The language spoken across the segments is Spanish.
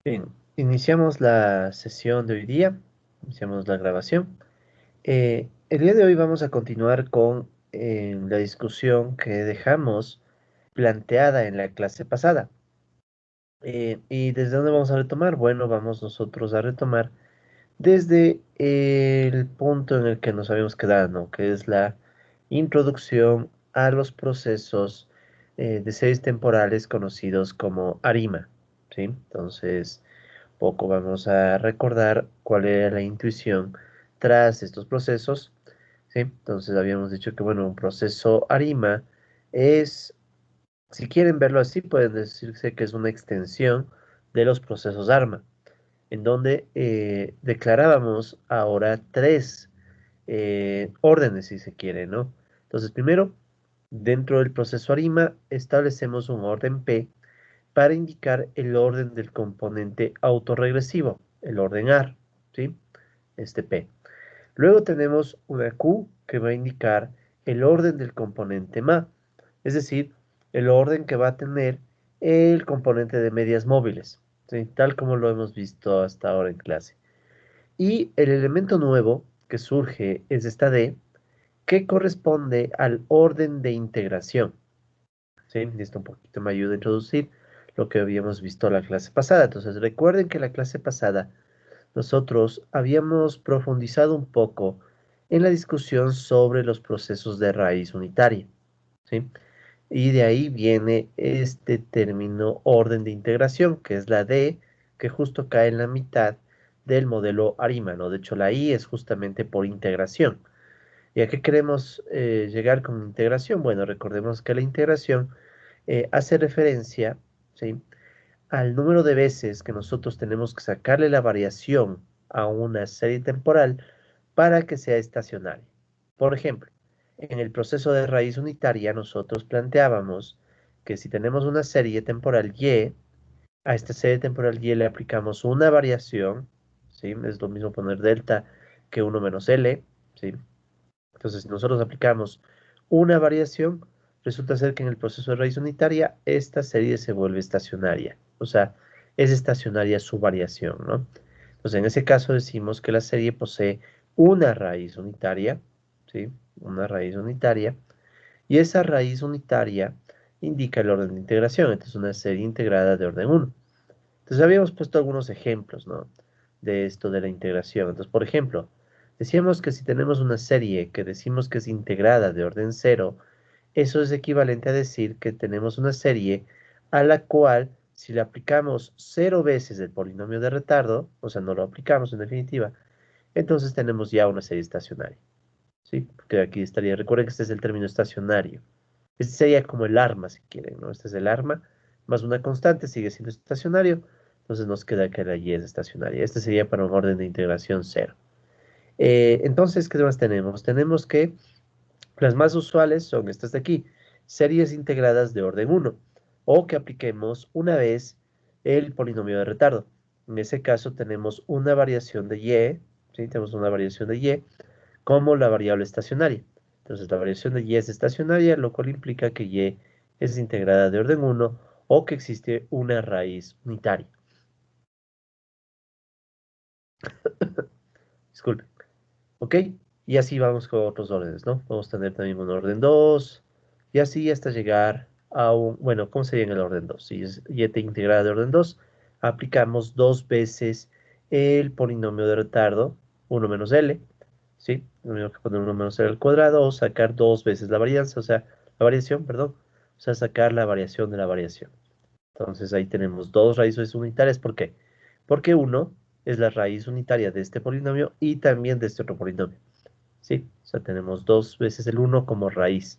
Bien, iniciamos la sesión de hoy día, iniciamos la grabación. El día de hoy vamos a continuar con la discusión que dejamos planteada en la clase pasada. ¿Y desde dónde vamos a retomar? Bueno, vamos nosotros a retomar desde el punto en el que nos habíamos quedado, ¿no? Que es la introducción a los procesos de series temporales conocidos como ARIMA, ¿sí? Entonces, poco vamos a recordar cuál era la intuición tras estos procesos, ¿sí? Entonces, habíamos dicho que, bueno, un proceso ARIMA es, si quieren verlo así, pueden decirse que es una extensión de los procesos ARMA en donde declarábamos ahora tres órdenes, si se quiere, ¿no? Entonces, primero, dentro del proceso ARIMA, establecemos un orden P para indicar el orden del componente autorregresivo, el orden AR, ¿sí? Este P. Luego tenemos una Q que va a indicar el orden del componente MA, es decir, el orden que va a tener el componente de medias móviles, ¿sí? Tal como lo hemos visto hasta ahora en clase. Y el elemento nuevo que surge es esta D, que corresponde al orden de integración, ¿sí? Esto un poquito me ayuda a introducir lo que habíamos visto la clase pasada. Entonces, recuerden que la clase pasada nosotros habíamos profundizado un poco en la discusión sobre los procesos de raíz unitaria, ¿sí? Y de ahí viene este término orden de integración, que es la D, que justo cae en la mitad del modelo ARIMA, ¿no? De hecho, la I es justamente por integración. ¿Y a qué queremos llegar con integración? Bueno, recordemos que la integración hace referencia, ¿sí? Al número de veces que nosotros tenemos que sacarle la variación a una serie temporal para que sea estacionaria. Por ejemplo, en el proceso de raíz unitaria nosotros planteábamos que si tenemos una serie temporal y, a esta serie temporal y le aplicamos una variación, ¿sí? Es lo mismo poner delta que 1 menos L, ¿sí? Entonces, si nosotros aplicamos una variación, resulta ser que en el proceso de raíz unitaria, esta serie se vuelve estacionaria. O sea, es estacionaria su variación, ¿no? Entonces, en ese caso decimos que la serie posee una raíz unitaria, ¿sí? Una raíz unitaria. Y esa raíz unitaria indica el orden de integración. Entonces, una serie integrada de orden uno. Entonces, habíamos puesto algunos ejemplos, ¿no? De esto de la integración. Entonces, por ejemplo, decíamos que si tenemos una serie que decimos que es integrada de orden cero, eso es equivalente a decir que tenemos una serie a la cual si le aplicamos cero veces el polinomio de retardo, o sea, no lo aplicamos en definitiva, entonces tenemos ya una serie estacionaria, ¿sí? Porque aquí estaría, recuerden que este es el término estacionario. Este sería como el arma, si quieren, ¿no? Este es el arma, más una constante, sigue siendo estacionario, entonces nos queda que la y es estacionaria. Este sería para un orden de integración cero. Entonces, ¿qué más tenemos? Tenemos que las más usuales son estas de aquí, series integradas de orden uno, o que apliquemos una vez el polinomio de retardo. En ese caso tenemos una variación de y, ¿sí? Tenemos una variación de y como la variable estacionaria. Entonces la variación de y es estacionaria, lo cual implica que y es integrada de orden uno o que existe una raíz unitaria. Disculpe. ¿Ok? Y así vamos con otros órdenes, ¿no? Vamos a tener también un orden 2 y así hasta llegar a un, bueno, ¿cómo sería en el orden 2? Si es y integrada de orden 2, aplicamos dos veces el polinomio de retardo, uno menos L, ¿sí? Lo mismo que poner uno menos L al cuadrado o sacar dos veces la varianza, o sea, la variación, perdón, o sea, sacar la variación de la variación. Entonces ahí tenemos dos raíces unitarias. ¿Por qué? Porque uno es la raíz unitaria de este polinomio y también de este otro polinomio. ¿Sí? O sea, tenemos dos veces el uno como raíz.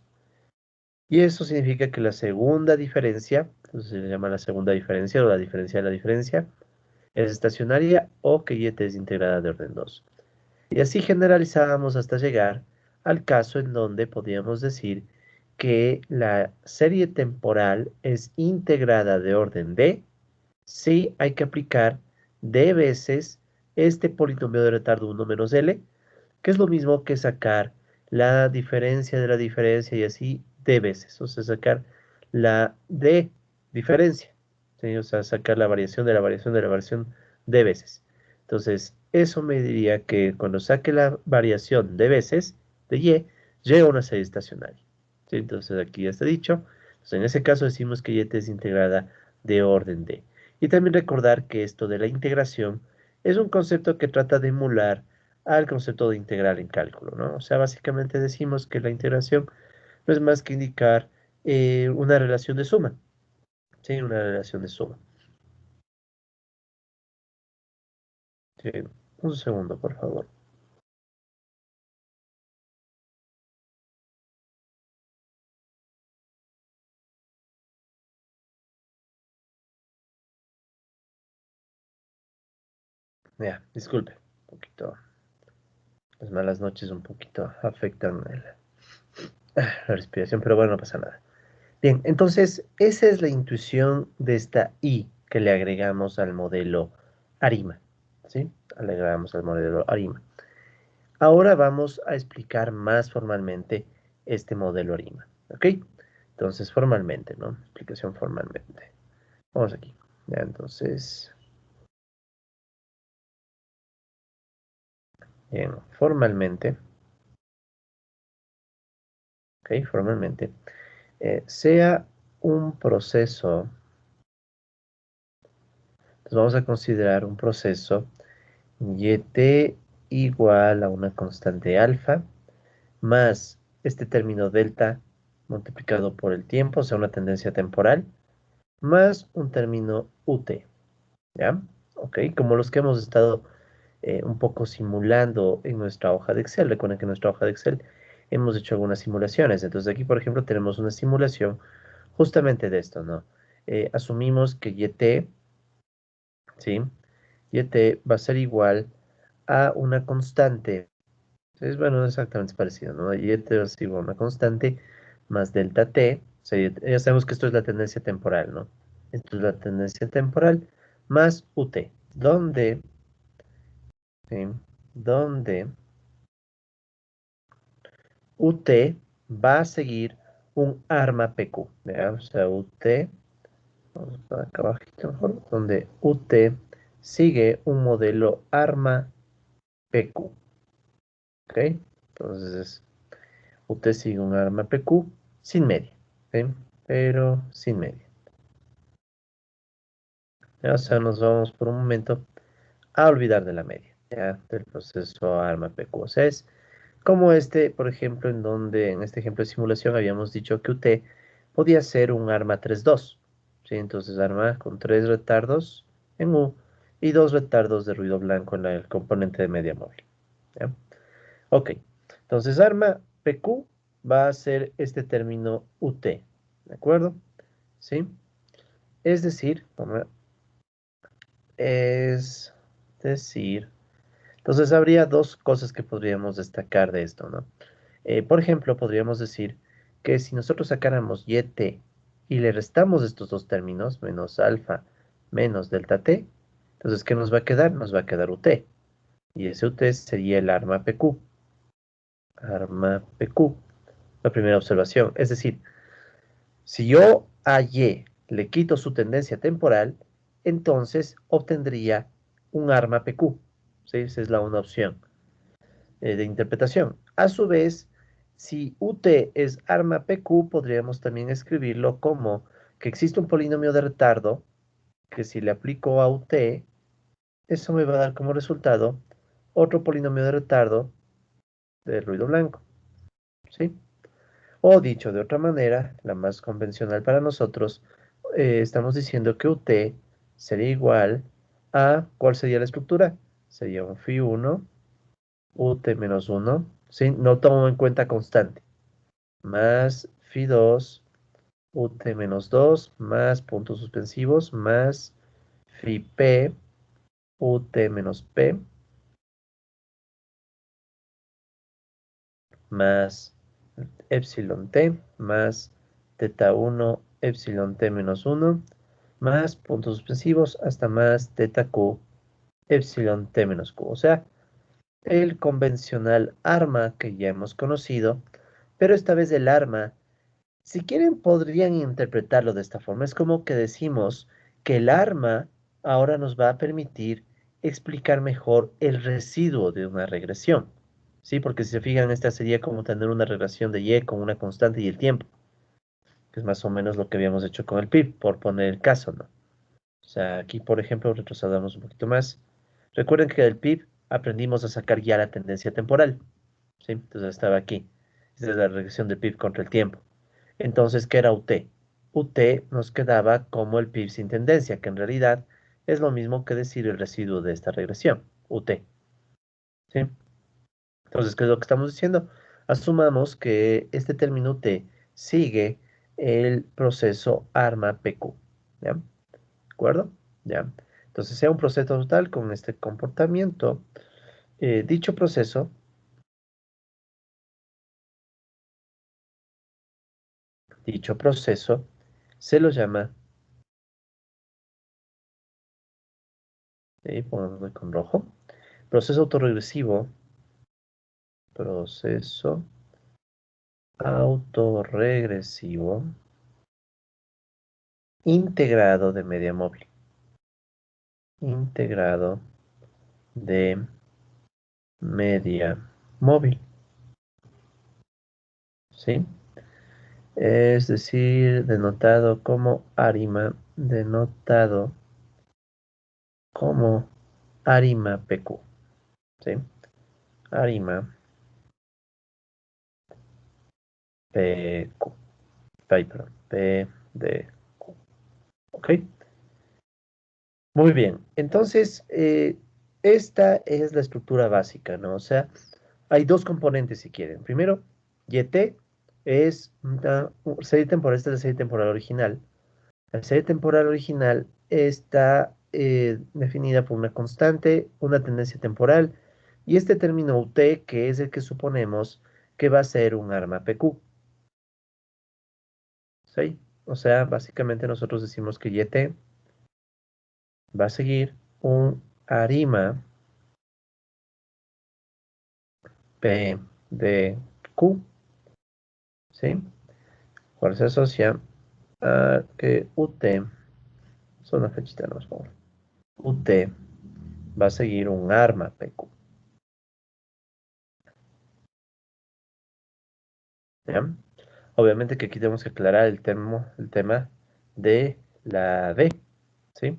Y eso significa que la segunda diferencia, entonces se le llama la segunda diferencia o la diferencia de la diferencia, es estacionaria o que y es integrada de orden 2. Y así generalizábamos hasta llegar al caso en donde podíamos decir que la serie temporal es integrada de orden D si hay que aplicar D veces este polinomio de retardo 1 menos L, que es lo mismo que sacar la diferencia de la diferencia y así D veces, o sea, sacar la D diferencia, ¿sí? O sea, sacar la variación de la variación de la variación de veces. Entonces, eso me diría que cuando saque la variación de veces de y, llega a una serie estacionaria. ¿Sí? Entonces, aquí ya está dicho. Entonces, en ese caso decimos que y es integrada de orden D. Y también recordar que esto de la integración es un concepto que trata de emular al concepto de integral en cálculo, ¿no? O sea, básicamente decimos que la integración no es más que indicar una relación de suma, ¿sí? Una relación de suma. Sí, un segundo, por favor. Ya, disculpe, un poquito, las malas noches un poquito afectan la respiración, pero bueno, no pasa nada. Bien, entonces, esa es la intuición de esta I que le agregamos al modelo ARIMA, ¿sí? Le agregamos al modelo ARIMA. Ahora vamos a explicar más formalmente este modelo ARIMA, ¿ok? Entonces, formalmente, ¿no? Explicación formalmente. Vamos aquí. Ya, entonces, bien, formalmente, ¿ok? Formalmente, sea un proceso, entonces vamos a considerar un proceso y igual a una constante alfa más este término delta multiplicado por el tiempo, o sea, una tendencia temporal, más un término ut, ¿ya? Ok, como los que hemos estado un poco simulando en nuestra hoja de Excel. Recuerden que en nuestra hoja de Excel hemos hecho algunas simulaciones. Entonces aquí, por ejemplo, tenemos una simulación justamente de esto, ¿no? Asumimos que y ¿sí? Y va a ser igual a una constante. Entonces, bueno, exactamente es parecido, ¿no? Y va a ser igual a una constante más delta t. O sea, ya sabemos que esto es la tendencia temporal, ¿no? Esto es la tendencia temporal más ut, donde, ¿sí? Donde UT va a seguir un arma PQ. ¿Ya? O sea, UT, vamos para acá abajito mejor, donde UT sigue un modelo arma PQ. ¿Ok? Entonces, UT sigue un arma PQ sin media. ¿Ok? Pero sin media. ¿Ya? O sea, nos vamos por un momento a olvidar de la media. ¿Ya? Del proceso arma PQ. O sea, es como este, por ejemplo, en donde en este ejemplo de simulación habíamos dicho que UT podía ser un arma 3-2. ¿Sí? Entonces arma con 3 retardos en U y 2 retardos de ruido blanco en el componente de media móvil. ¿Ya? Ok, entonces arma PQ va a ser este término UT. ¿De acuerdo? ¿Sí? Es decir, es decir, entonces habría dos cosas que podríamos destacar de esto, ¿no? Por ejemplo, podríamos decir que si nosotros sacáramos yt y le restamos estos dos términos, menos alfa menos delta t, entonces, ¿qué nos va a quedar? Nos va a quedar ut. Y ese ut sería el arma pq. Arma pq. La primera observación. Es decir, si yo a y le quito su tendencia temporal, entonces obtendría un arma pq. ¿Sí? Esa es la una opción de interpretación. A su vez, si ut es arma pq, podríamos también escribirlo como que existe un polinomio de retardo, que si le aplico a ut, eso me va a dar como resultado otro polinomio de retardo de ruido blanco, ¿sí? O dicho de otra manera, la más convencional para nosotros, estamos diciendo que ut sería igual a, ¿cuál sería la estructura? Sería un phi1, ut menos 1, ¿sí? No tomo en cuenta constante. Más phi2 ut menos 2 más puntos suspensivos más phi p ut menos p más epsilon t más teta 1 epsilon t menos 1 más puntos suspensivos hasta más teta q epsilon t menos q. O sea, el convencional arma que ya hemos conocido, pero esta vez el arma, si quieren, podrían interpretarlo de esta forma. Es como que decimos que el arma ahora nos va a permitir explicar mejor el residuo de una regresión. ¿Sí? Porque si se fijan, esta sería como tener una regresión de y con una constante y el tiempo, que es más o menos lo que habíamos hecho con el PIB, por poner el caso, ¿no? O sea, aquí, por ejemplo, retrocedamos un poquito más. Recuerden que del PIB aprendimos a sacar ya la tendencia temporal, ¿sí? Entonces estaba aquí. Esta es la regresión del PIB contra el tiempo. Entonces, ¿qué era UT? UT nos quedaba como el PIB sin tendencia, que en realidad es lo mismo que decir el residuo de esta regresión, UT, ¿sí? Entonces, ¿qué es lo que estamos diciendo? Asumamos que este término T sigue el proceso ARMA-PQ. ¿Ya? ¿De acuerdo? ¿Ya? Entonces, sea un proceso total con este comportamiento, dicho proceso, se lo llama, pongámoslo con rojo, proceso autorregresivo, proceso autorregresivo integrado de media móvil. Integrado de media móvil. ¿Sí? Es decir, denotado como ARIMA, denotado como ARIMA PQ. ¿Sí? ARIMA PQ. Ay, perdón, P de Q. ¿Ok? Muy bien. Entonces, esta es la estructura básica, ¿no? O sea, hay dos componentes si quieren. Primero, YT es una serie temporal, esta es la serie temporal original. La serie temporal original está definida por una constante, una tendencia temporal, y este término UT, que es el que suponemos que va a ser un arma PQ. ¿Sí? O sea, básicamente nosotros decimos que YT va a seguir un arima P de Q. ¿Sí? ¿Cuál se asocia a que UT, son una flechita más, por favor. UT va a seguir un arma PQ. ¿Ya? Obviamente que aquí tenemos que aclarar el tema de la D, ¿sí?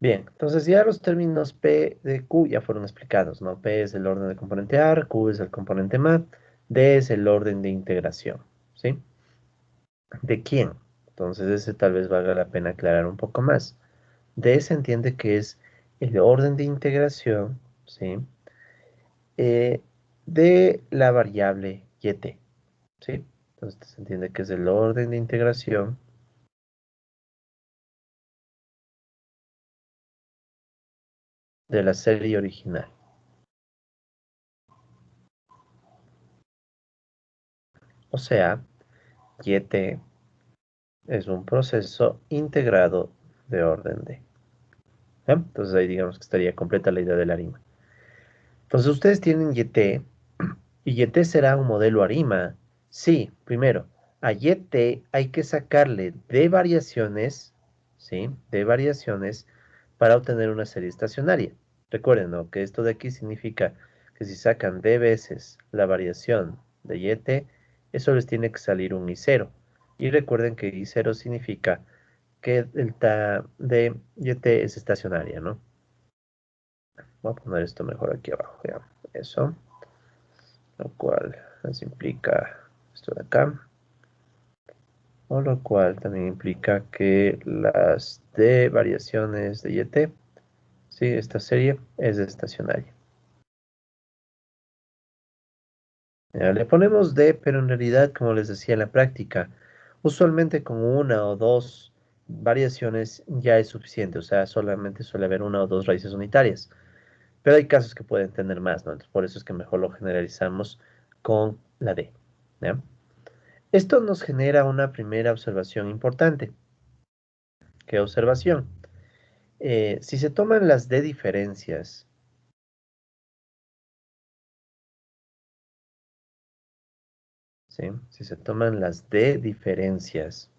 Bien, entonces ya los términos P de Q ya fueron explicados, ¿no? P es el orden del componente AR, Q es el componente MAP, D es el orden de integración, ¿sí? ¿De quién? Entonces ese tal vez valga la pena aclarar un poco más. D se entiende que es el orden de integración, ¿sí? Eh, de la variable YT, ¿sí? Entonces se entiende que es el orden de integración de la serie original. O sea, YT es un proceso integrado de orden D. ¿Ya? Entonces ahí digamos que estaría completa la idea de la arima. Entonces ustedes tienen YT y YT será un modelo arima. Sí, primero, a YT hay que sacarle de variaciones, ¿sí? De variaciones para obtener una serie estacionaria. Recuerden, ¿no? Que esto de aquí significa que si sacan de veces la variación de YT, eso les tiene que salir un I0. Y recuerden que I0 significa que delta de YT es estacionaria, ¿no? Voy a poner esto mejor aquí abajo, ya. Eso, lo cual nos implica esto de acá. O lo cual también implica que las d variaciones de YT, sí, esta serie es estacionaria. Ya, le ponemos D, pero en realidad, como les decía en la práctica, usualmente con una o dos variaciones ya es suficiente, o sea, solamente suele haber una o dos raíces unitarias. Pero hay casos que pueden tener más, ¿no? Entonces, por eso es que mejor lo generalizamos con la D. ¿Ya? Esto nos genera una primera observación importante. ¿Qué observación? Si se toman las D diferencias, ¿sí? Si se toman las D diferencias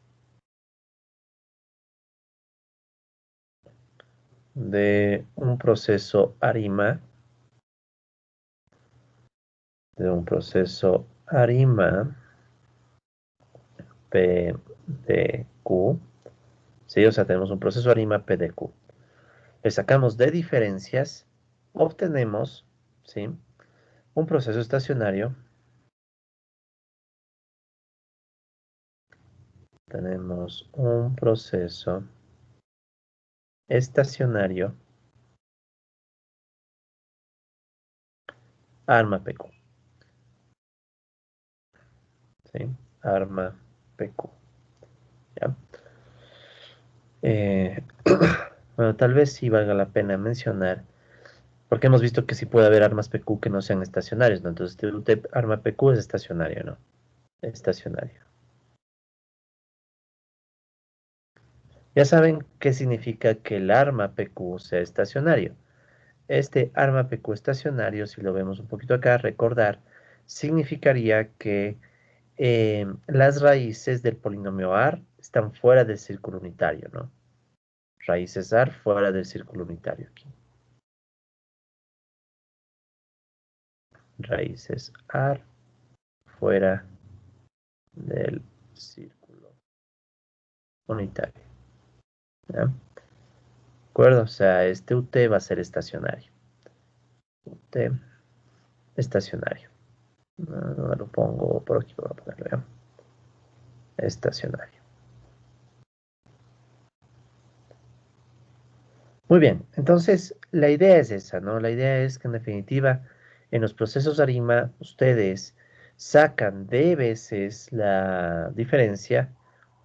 de un proceso ARIMA, P de Q, ¿sí? O sea, tenemos un proceso ARIMA P de Q. Le sacamos de diferencias, obtenemos, ¿sí? Un proceso estacionario. Tenemos un proceso estacionario arma PQ, ¿sí? Arma PQ, ¿ya? Eh, bueno, tal vez sí valga la pena mencionar, porque hemos visto que sí puede haber armas PQ que no sean estacionarios, ¿no? Entonces, arma PQ es estacionario, ¿no? Estacionario. Ya saben qué significa que el arma PQ sea estacionario. Este arma PQ estacionario, si lo vemos un poquito acá, recordar, significaría que las raíces del polinomio AR están fuera del círculo unitario, ¿no? Raíces AR fuera del círculo unitario aquí. Raíces AR fuera del círculo unitario. ¿Ya? ¿De acuerdo? O sea, este UT va a ser estacionario. UT estacionario. No lo pongo por aquí, voy a ponerlo, ¿ya? Estacionario. Muy bien, entonces la idea es esa, ¿no? La idea es que en definitiva en los procesos ARIMA ustedes sacan de veces la diferencia,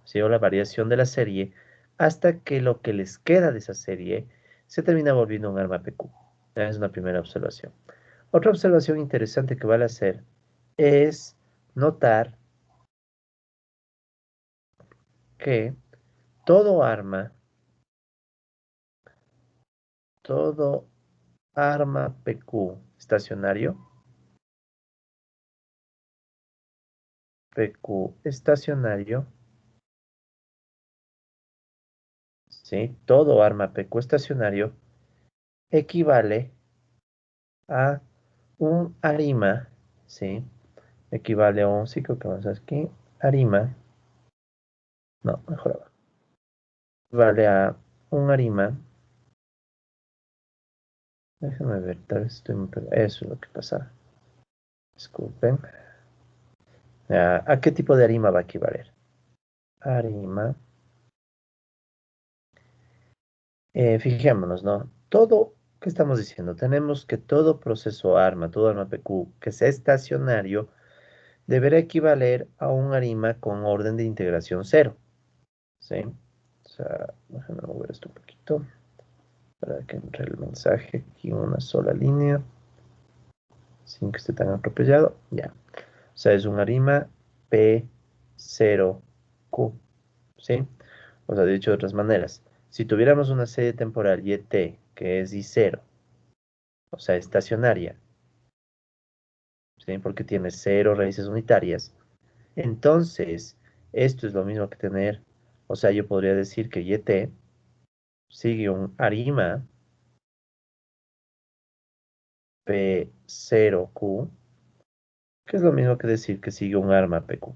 ¿sí? O la variación de la serie hasta que lo que les queda de esa serie se termina volviendo un arma PQ. Esa es una primera observación. Otra observación interesante que vale hacer es notar que todo arma, todo arma PQ estacionario, PQ estacionario, ¿sí? Todo arma PQ estacionario equivale a un arima, ¿sí? Equivale a un, sí creo que vamos a aquí, arima, no, mejor abajo. Equivale a un arima, déjenme ver, tal vez estoy muy eso es lo que pasa. Disculpen. ¿A qué tipo de arima va a equivaler? Arima, fijémonos, ¿no? Todo, ¿qué estamos diciendo? Tenemos que todo proceso ARMA, todo ARMA PQ que sea estacionario, deberá equivaler a un arima con orden de integración cero, ¿sí? O sea, déjame mover esto un poquito para que entre el mensaje aquí en una sola línea, sin que esté tan atropellado, ya. O sea, es un arima P0Q, ¿sí? O sea, dicho de otras maneras, si tuviéramos una serie temporal YT que es I0, o sea, estacionaria, ¿sí? Porque tiene cero raíces unitarias, entonces esto es lo mismo que tener, o sea, yo podría decir que YT sigue un arima P0Q, que es lo mismo que decir que sigue un arma PQ.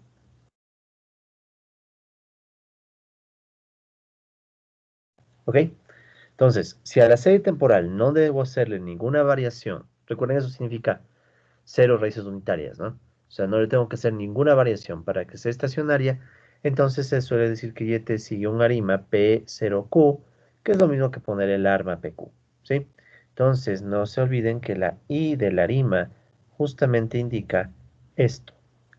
¿Ok? Entonces, si a la serie temporal no debo hacerle ninguna variación, recuerden eso significa cero raíces unitarias, ¿no? O sea, no le tengo que hacer ninguna variación para que sea estacionaria, entonces se suele decir que YT sigue un arima P0Q, que es lo mismo que poner el arma PQ, ¿sí? Entonces, no se olviden que la I de la arima justamente indica esto,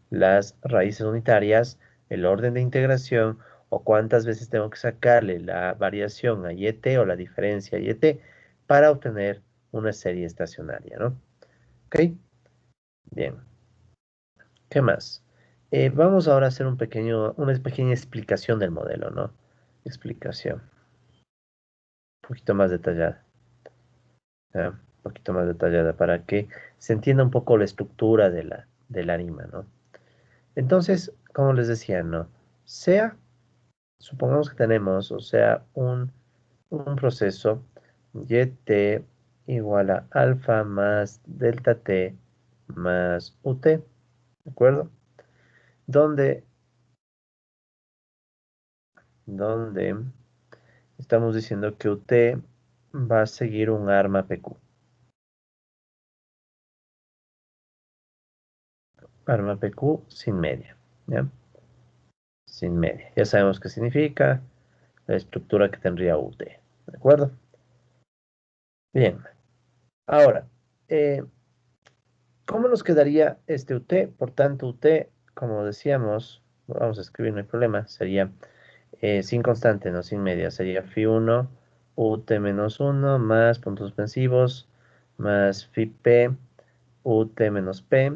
las raíces unitarias, el orden de integración, o cuántas veces tengo que sacarle la variación a YT o la diferencia a YT para obtener una serie estacionaria, ¿no? ¿Ok? Bien. ¿Qué más? Vamos ahora a hacer una pequeña explicación del modelo, ¿no? Explicación. Un poquito más detallada. ¿Ya? Un poquito más detallada para que se entienda un poco la estructura del arima, ¿no? Entonces, como les decía, ¿no? Sea, supongamos que tenemos, o sea, un proceso YT igual a alfa más delta T más UT, ¿de acuerdo? Donde, donde estamos diciendo que UT va a seguir un arma PQ. Arma PQ sin media, ¿ya? Sin media. Ya sabemos qué significa la estructura que tendría UT, ¿de acuerdo? Bien, ahora, eh, ¿cómo nos quedaría este UT? Por tanto, UT, como decíamos, vamos a escribir, no hay problema, sería sin constante, no sin media, sería phi1 UT menos 1 más puntos suspensivos más phi P UT menos P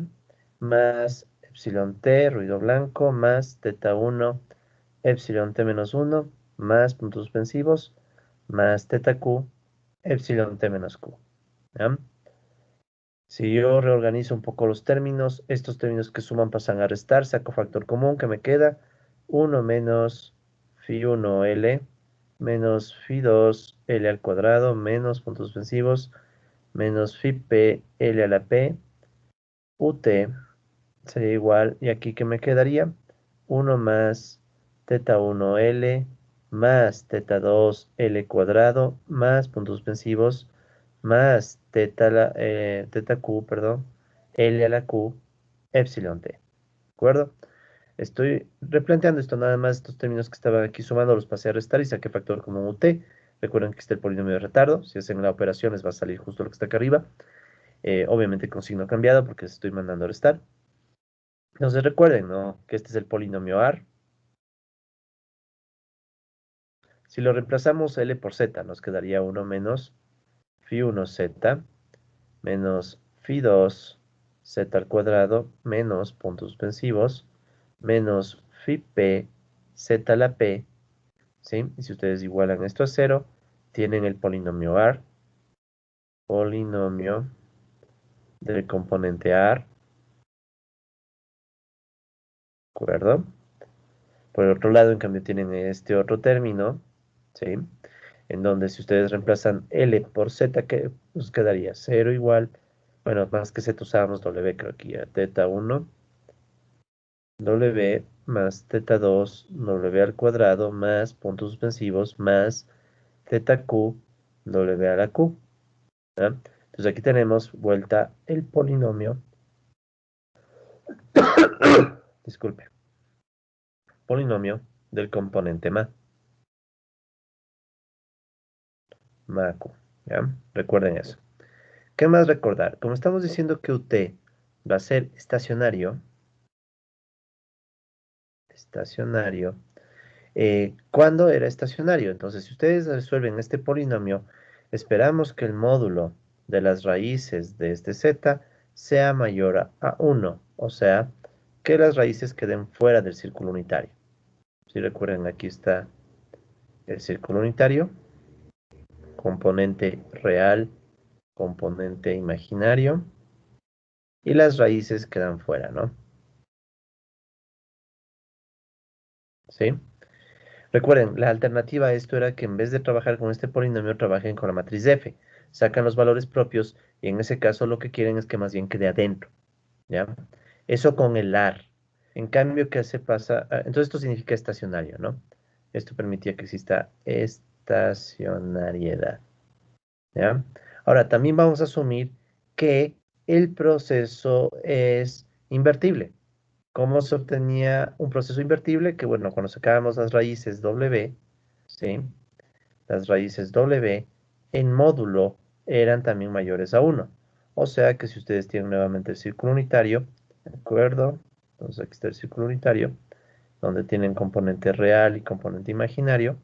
más epsilon T, ruido blanco, más teta 1 epsilon T menos 1 más puntos suspensivos más teta Q epsilon T menos Q. ¿Ya? Si yo reorganizo un poco los términos, estos términos que suman pasan a restar, saco factor común que me queda 1 menos phi1 L menos phi2 L al cuadrado menos puntos suspensivos menos phi P L a la P UT sería igual, y aquí que me quedaría 1 más teta 1 L más teta 2 L cuadrado más puntos suspensivos más teta Q, perdón, L a la Q, epsilon T. ¿De acuerdo? Estoy replanteando esto nada más, estos términos que estaban aquí sumando los pasé a restar y saqué factor común UT. Recuerden que está el polinomio de retardo. Si hacen la operación les va a salir justo lo que está acá arriba. Obviamente con signo cambiado porque estoy mandando a restar. Entonces recuerden, ¿no? Que este es el polinomio AR. Si lo reemplazamos L por Z, nos quedaría 1 menos phi1Z menos phi2 Z al cuadrado menos puntos suspensivos menos phi P Z a la P, ¿sí? Y si ustedes igualan esto a 0, tienen el polinomio AR, polinomio del componente AR, ¿de acuerdo? Por el otro lado, en cambio, tienen este otro término, ¿sí? En donde si ustedes reemplazan L por Z, ¿qué nos quedaría? 0 igual, bueno, más que Z usábamos W, creo que ya, teta 1, W más teta 2, W al cuadrado, más puntos suspensivos, más teta Q, W a la Q, ¿ya? Entonces aquí tenemos vuelta el polinomio, disculpe, polinomio del componente MAQ, ¿ya? Recuerden eso. ¿Qué más recordar? Como estamos diciendo que UT va a ser estacionario, ¿cuándo era estacionario? Entonces, si ustedes resuelven este polinomio, esperamos que el módulo de las raíces de este z sea mayor a 1, o sea, que las raíces queden fuera del círculo unitario. Si recuerden, aquí está el círculo unitario, componente real, componente imaginario, y las raíces quedan fuera, ¿no? ¿Sí? Recuerden, la alternativa a esto era que en vez de trabajar con este polinomio, trabajen con la matriz F. Sacan los valores propios y en ese caso lo que quieren es que más bien quede adentro, ¿ya? Eso con el AR. En cambio, ¿qué se pasa? Entonces esto significa estacionario, ¿no? Esto permitía que exista estacionariedad, ¿ya? Ahora, también vamos a asumir que el proceso es invertible. ¿Cómo se obtenía un proceso invertible? Que bueno, cuando sacábamos las raíces W, ¿sí? Las raíces W en módulo eran también mayores a 1. O sea que si ustedes tienen nuevamente el círculo unitario, ¿de acuerdo? Entonces aquí está el círculo unitario, donde tienen componente real y componente imaginario.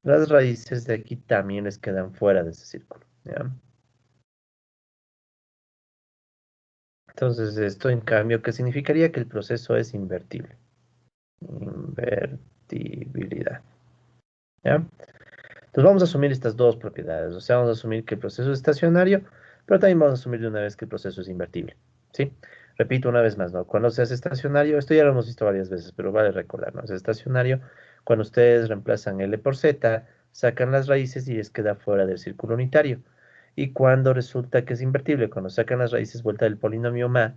Las raíces de aquí también les quedan fuera de ese círculo, ¿ya? Entonces esto en cambio, ¿qué significaría? Que el proceso es invertible. Invertibilidad, ¿ya? Entonces vamos a asumir estas dos propiedades, o sea, vamos a asumir que el proceso es estacionario, pero también vamos a asumir de una vez que el proceso es invertible, ¿sí? Repito una vez más, ¿no? Cuando se hace estacionario, esto ya lo hemos visto varias veces, pero vale recordarnos, es estacionario cuando ustedes reemplazan L por Z, sacan las raíces y les queda fuera del círculo unitario. Y cuando resulta que es invertible, cuando sacan las raíces vuelta del polinomio ma,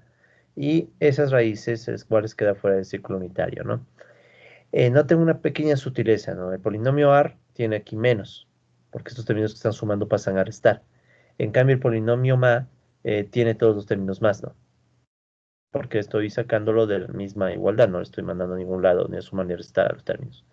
y esas raíces es cuál les queda fuera del círculo unitario, ¿no? Noten una pequeña sutileza, ¿no? El polinomio AR tiene aquí menos, porque estos términos que están sumando pasan a restar. En cambio, el polinomio ma tiene todos los términos más, ¿no? Porque estoy sacándolo de la misma igualdad, no le estoy mandando a ningún lado, ni a sumar ni a restar a los términos.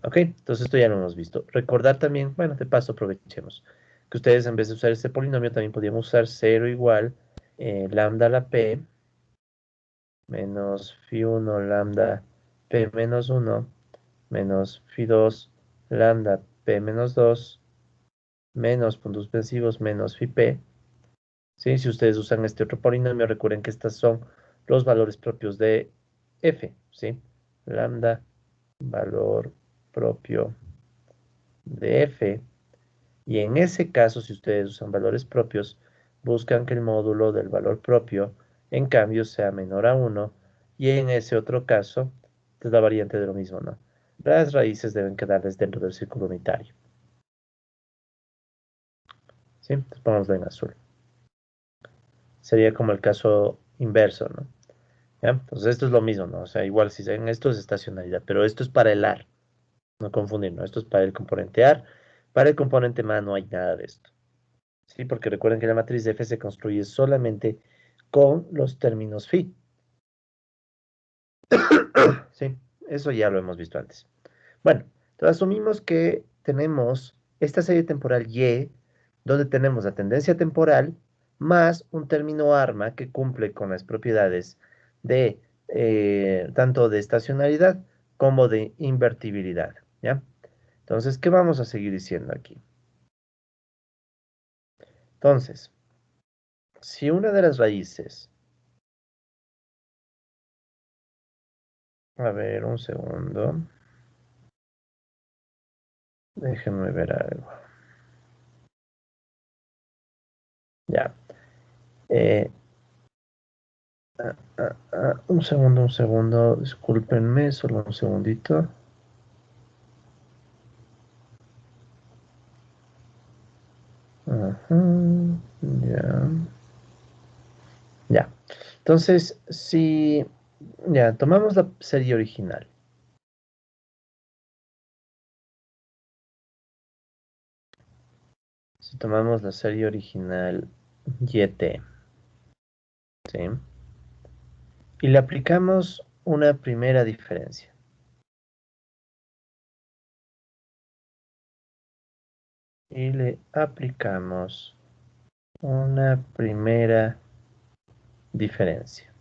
Ok, entonces esto ya lo hemos visto. Recordar también, bueno, de paso aprovechemos, que ustedes en vez de usar este polinomio también podríamos usar 0 igual lambda a la p menos phi 1 lambda p menos 1 menos phi 2 lambda p menos 2 menos puntos suspensivos menos phi p. ¿Sí? Si ustedes usan este otro polinomio, recuerden que estos son los valores propios de f, ¿sí? Lambda, valor propio de f. Y en ese caso, si ustedes usan valores propios, buscan que el módulo del valor propio, en cambio, sea menor a 1. Y en ese otro caso, es la variante de lo mismo, ¿no? Las raíces deben quedarles dentro del círculo unitario. ¿Sí? Entonces pongámoslo en azul. Sería como el caso inverso, ¿no? ¿Ya? Entonces esto es lo mismo, ¿no? O sea, igual si ven esto es estacionalidad, pero esto es para el AR, no confundir, ¿no? Esto es para el componente AR. Para el componente MA no hay nada de esto. ¿Sí? Porque recuerden que la matriz de F se construye solamente con los términos phi. ¿Sí? Eso ya lo hemos visto antes. Bueno, entonces asumimos que tenemos esta serie temporal Y, donde tenemos la tendencia temporal más un término arma que cumple con las propiedades de tanto de estacionalidad como de invertibilidad. ¿Ya? Entonces, ¿qué vamos a seguir diciendo aquí? Entonces, si una de las raíces, a ver, un segundo, déjenme ver algo. Ya. Eh, un segundo, discúlpenme, solo un segundito. Ajá, ya. Ya. Entonces, si ya tomamos la serie original, si tomamos la serie original YT, ¿sí? Y le aplicamos una primera diferencia. Y le aplicamos una primera diferencia.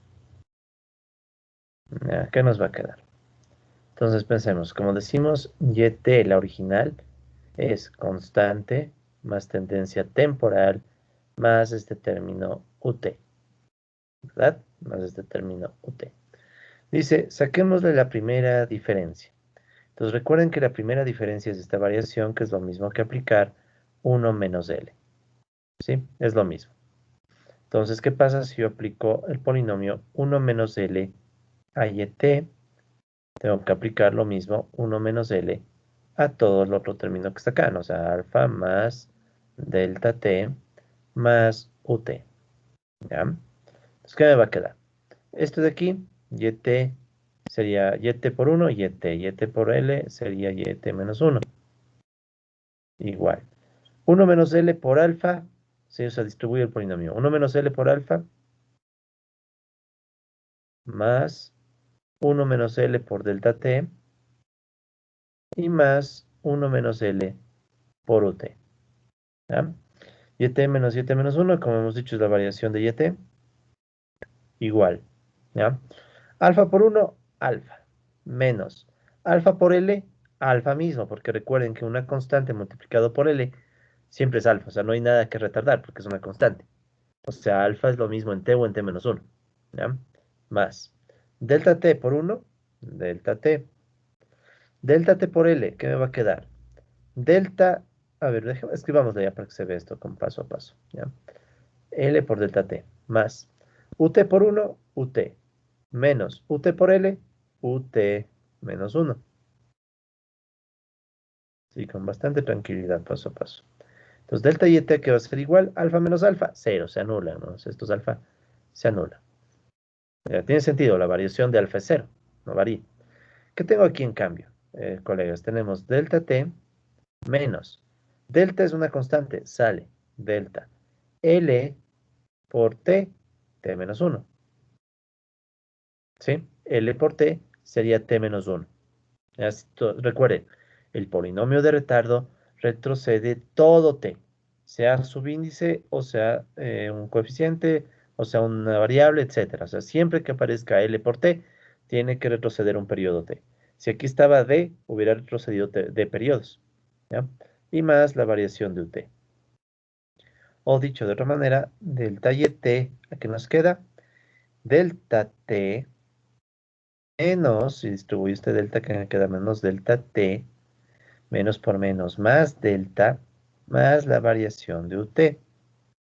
Ya, ¿qué nos va a quedar? Entonces pensemos, como decimos, YT, la original, es constante más tendencia temporal más este término UT, ¿verdad? Más este término UT. Dice, saquémosle la primera diferencia. Entonces recuerden que la primera diferencia es esta variación, que es lo mismo que aplicar 1 menos L. ¿Sí? Es lo mismo. Entonces, ¿qué pasa si yo aplico el polinomio 1 menos L a YT? Tengo que aplicar lo mismo, 1 menos L, a todo el otro término que está acá, ¿no? O sea, alfa más delta T más UT. ¿Ya? Entonces, ¿qué me va a quedar? Esto de aquí, YT sería YT por 1, YT. YT por L sería YT menos 1. Igual. 1 menos L por alfa, se distribuye el polinomio. 1 menos L por alfa más 1 menos L por delta T y más 1 menos L por UT. ¿Ya? YT menos YT menos 1, como hemos dicho, es la variación de YT. Igual. ¿Ya? Alfa por 1, alfa. Menos. Alfa por L, alfa mismo, porque recuerden que una constante multiplicado por L siempre es alfa. O sea, no hay nada que retardar porque es una constante. O sea, alfa es lo mismo en T o en T menos 1. ¿Ya? Más. Delta T por 1, delta T. Delta T por L, ¿qué me va a quedar? Delta, a ver, déjame, escribámoslo ya para que se vea esto con paso a paso. ¿Ya? L por delta T, más UT por 1, UT, menos UT por L, UT menos 1. Sí, con bastante tranquilidad, paso a paso. Entonces, delta y t, que va a ser igual, alfa menos alfa, cero, se anula, ¿no? Entonces, estos alfa se anula. Tiene sentido, la variación de alfa es cero, no varía. ¿Qué tengo aquí en cambio, colegas? Tenemos delta t menos. Delta es una constante, sale delta L por t menos uno. ¿Sí? L por t sería t menos uno. Recuerden, el polinomio de retardo retrocede todo t, sea subíndice o sea un coeficiente o sea una variable, etcétera. O sea, siempre que aparezca L por t, tiene que retroceder un periodo t. Si aquí estaba d, hubiera retrocedido d periodos. ¿Ya? Y más la variación de ut. O dicho de otra manera, delta y t, ¿a qué nos queda? Delta t menos, si distribuye este delta, que me queda menos delta t, menos por menos más delta, más la variación de ut.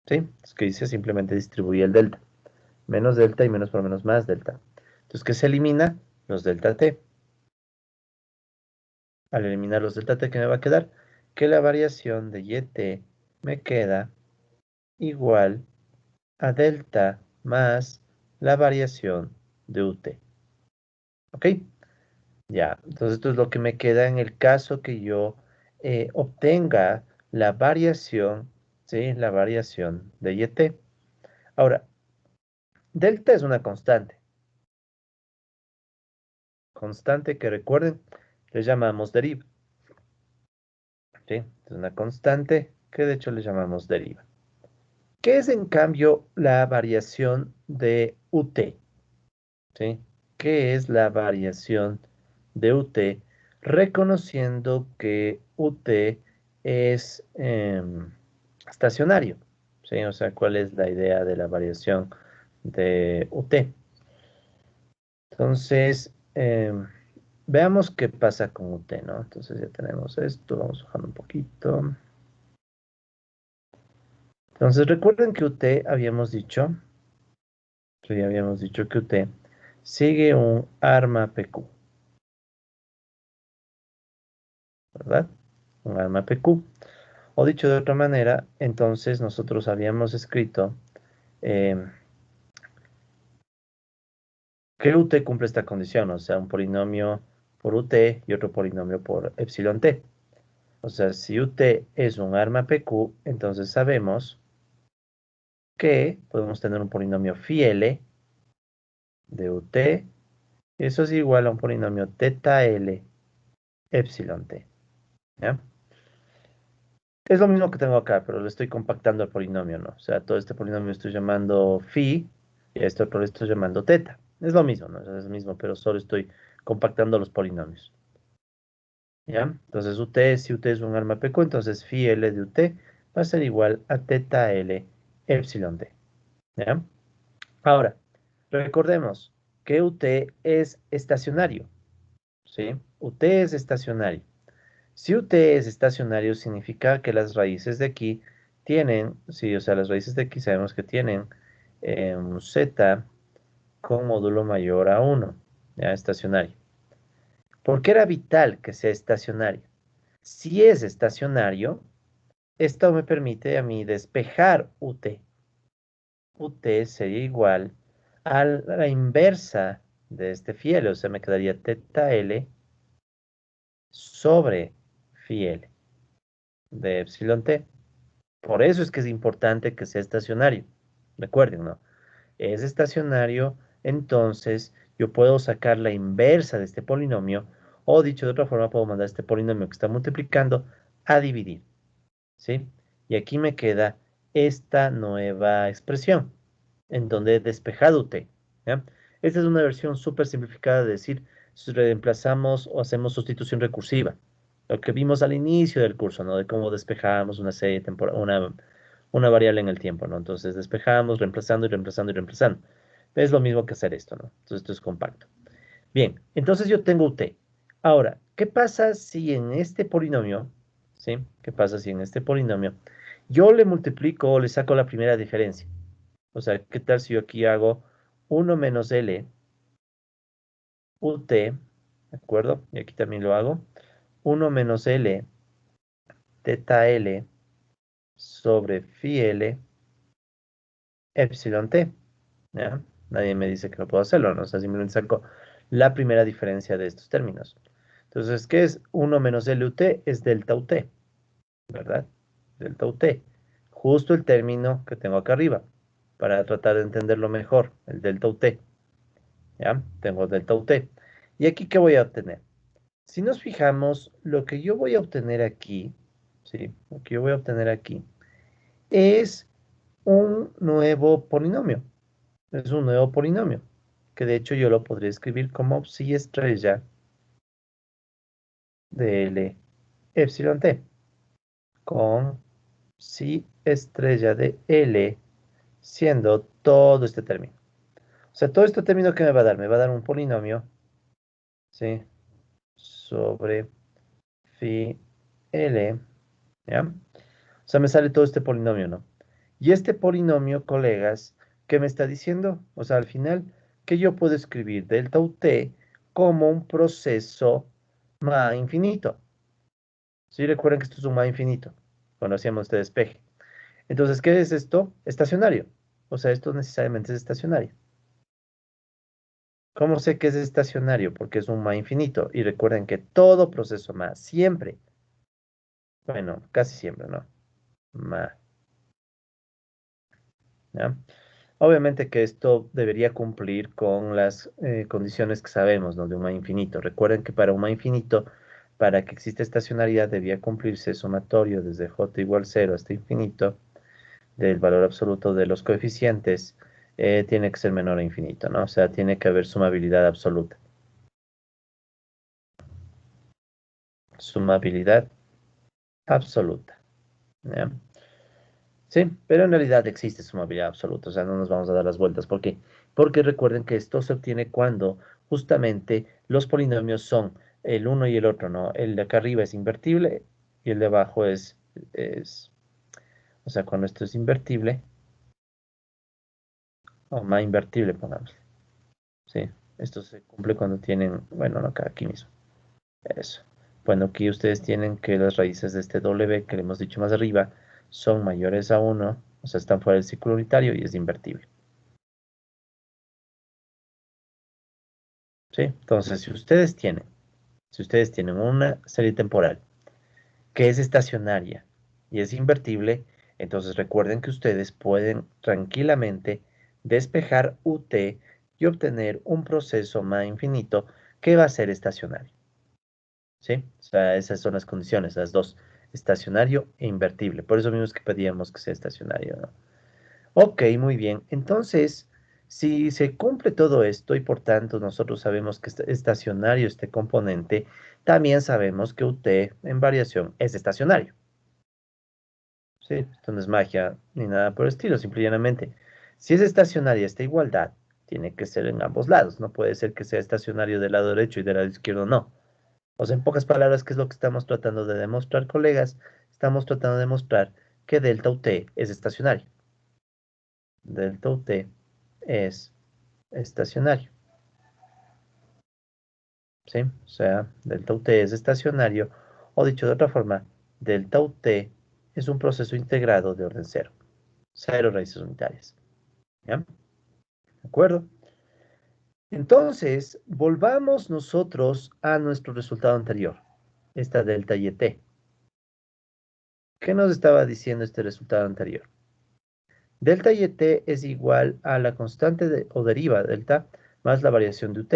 ¿Sí? Es que dice simplemente distribuye el delta. Menos delta y menos por menos más delta. Entonces, ¿qué se elimina? Los delta t. Al eliminar los delta t, ¿qué me va a quedar? Que la variación de yt me queda igual a delta más la variación de ut. ¿Ok? Ya, entonces esto es lo que me queda en el caso que yo obtenga la variación, ¿sí? La variación de yt. Ahora, delta es una constante. Constante que recuerden, le llamamos deriva. ¿Sí? Es una constante que de hecho le llamamos deriva. ¿Qué es en cambio la variación de ut? ¿Sí? ¿Qué es la variación de ut? Reconociendo que ut es estacionario. ¿Sí? O sea, ¿cuál es la idea de la variación de ut? Entonces, veamos qué pasa con ut, ¿no? Entonces ya tenemos esto, vamos bajando un poquito. Entonces recuerden que ut habíamos dicho que ut sigue un arma PQ, ¿verdad? Un arma PQ. O dicho de otra manera, entonces nosotros habíamos escrito que ut cumple esta condición, o sea, un polinomio por ut y otro polinomio por epsilon t. O sea, si ut es un arma PQ, entonces sabemos que podemos tener un polinomio phi L de ut, y eso es igual a un polinomio teta L epsilon t. ¿Ya? Es lo mismo que tengo acá, pero le estoy compactando al polinomio, ¿no? O sea, todo este polinomio estoy llamando phi y a este otro le estoy llamando teta. Es lo mismo, ¿no? Es lo mismo, pero solo estoy compactando los polinomios. ¿Ya? Entonces ut, si ut es un arma PQ, entonces phi L de ut va a ser igual a teta L epsilon t. ¿Ya? Ahora, recordemos que ut es estacionario, ¿sí? Ut es estacionario. Si ut es estacionario, significa que las raíces de aquí tienen, sí, o sea, las raíces de aquí sabemos que tienen un z con módulo mayor a 1, ¿ya? Estacionario. ¿Por qué era vital que sea estacionario? Si es estacionario, esto me permite a mí despejar ut. Ut sería igual a la inversa de este phi L, o sea, me quedaría teta L sobre phi L de epsilon t. Por eso es que es importante que sea estacionario. Recuerden, ¿no? Es estacionario, entonces yo puedo sacar la inversa de este polinomio, o dicho de otra forma, puedo mandar este polinomio que está multiplicando a dividir, ¿sí? Y aquí me queda esta nueva expresión, en donde he despejado t, ¿ya? Esta es una versión súper simplificada de decir, si reemplazamos o hacemos sustitución recursiva. Lo que vimos al inicio del curso, ¿no? De cómo despejamos una serie temporal, una variable en el tiempo, ¿no? Entonces despejamos, reemplazando y reemplazando y reemplazando. Es lo mismo que hacer esto, ¿no? Entonces esto es compacto. Bien, entonces yo tengo ut. Ahora, ¿qué pasa si en este polinomio, ¿sí? ¿Qué pasa si en este polinomio yo le multiplico o le saco la primera diferencia? O sea, ¿qué tal si yo aquí hago 1 menos L ut, ¿de acuerdo? Y aquí también lo hago. 1 menos L teta L sobre phi L epsilon T. ¿Ya? Nadie me dice que no puedo hacerlo, ¿no? O sea, simplemente saco la primera diferencia de estos términos. Entonces, ¿qué es 1 menos LUT? Es delta UT, ¿verdad? Delta UT. Justo el término que tengo acá arriba, para tratar de entenderlo mejor, el delta UT. ¿Ya? Tengo delta UT. ¿Y aquí qué voy a obtener? Si nos fijamos, lo que yo voy a obtener aquí, ¿sí? Lo que yo voy a obtener aquí es un nuevo polinomio. Es un nuevo polinomio, que de hecho yo lo podría escribir como psi estrella de L epsilon t, con psi estrella de L siendo todo este término. O sea, todo este término que me va a dar, me va a dar un polinomio, ¿sí? Sobre phi L, ¿ya? O sea, me sale todo este polinomio, ¿no? Y este polinomio, colegas, ¿qué me está diciendo? O sea, al final, que yo puedo escribir delta UT como un proceso ma infinito. ¿Sí? Recuerden que esto es un ma infinito, cuando hacíamos este despeje. Entonces, ¿qué es esto? Estacionario. O sea, esto necesariamente es estacionario. ¿Cómo sé que es estacionario? Porque es un ma infinito. Y recuerden que todo proceso ma, siempre, bueno, casi siempre, ¿no? Ma, ¿ya? Obviamente que esto debería cumplir con las condiciones que sabemos, ¿no? De un ma infinito. Recuerden que para un ma infinito, para que exista estacionalidad, debía cumplirse sumatorio desde j igual 0 hasta infinito del valor absoluto de los coeficientes, tiene que ser menor a infinito, ¿no? O sea, tiene que haber sumabilidad absoluta. Sumabilidad absoluta, ¿ya? Sí, pero en realidad existe sumabilidad absoluta, o sea, no nos vamos a dar las vueltas. ¿Por qué? Porque recuerden que esto se obtiene cuando justamente los polinomios son el uno y el otro, ¿no? El de acá arriba es invertible y el de abajo o sea, cuando esto es invertible, o más invertible, pongamos. Sí, esto se cumple cuando tienen, bueno, no, acá aquí mismo. Eso. Bueno, aquí ustedes tienen que las raíces de este W que le hemos dicho más arriba son mayores a 1, o sea, están fuera del círculo unitario y es invertible. ¿Sí? Entonces, si ustedes tienen una serie temporal que es estacionaria y es invertible, entonces recuerden que ustedes pueden tranquilamente despejar UT y obtener un proceso más infinito que va a ser estacionario. ¿Sí? O sea, esas son las condiciones, las dos, estacionario e invertible. Por eso mismo es que pedíamos que sea estacionario, ¿no? Ok, muy bien. Entonces, si se cumple todo esto y por tanto nosotros sabemos que es estacionario este componente, también sabemos que UT en variación es estacionario. ¿Sí? Esto no es magia ni nada por el estilo, simplemente. Si es estacionaria esta igualdad, tiene que ser en ambos lados. No puede ser que sea estacionario del lado derecho y del lado izquierdo no. O sea, en pocas palabras, ¿qué es lo que estamos tratando de demostrar, colegas? Estamos tratando de demostrar que delta UT es estacionario. Delta UT es estacionario. ¿Sí? O sea, delta UT es estacionario. O dicho de otra forma, delta UT es un proceso integrado de orden cero. Cero raíces unitarias. ¿Ya? ¿De acuerdo? Entonces, volvamos nosotros a nuestro resultado anterior. Esta delta YT. ¿Qué nos estaba diciendo este resultado anterior? Delta YT es igual a la constante o deriva delta más la variación de UT.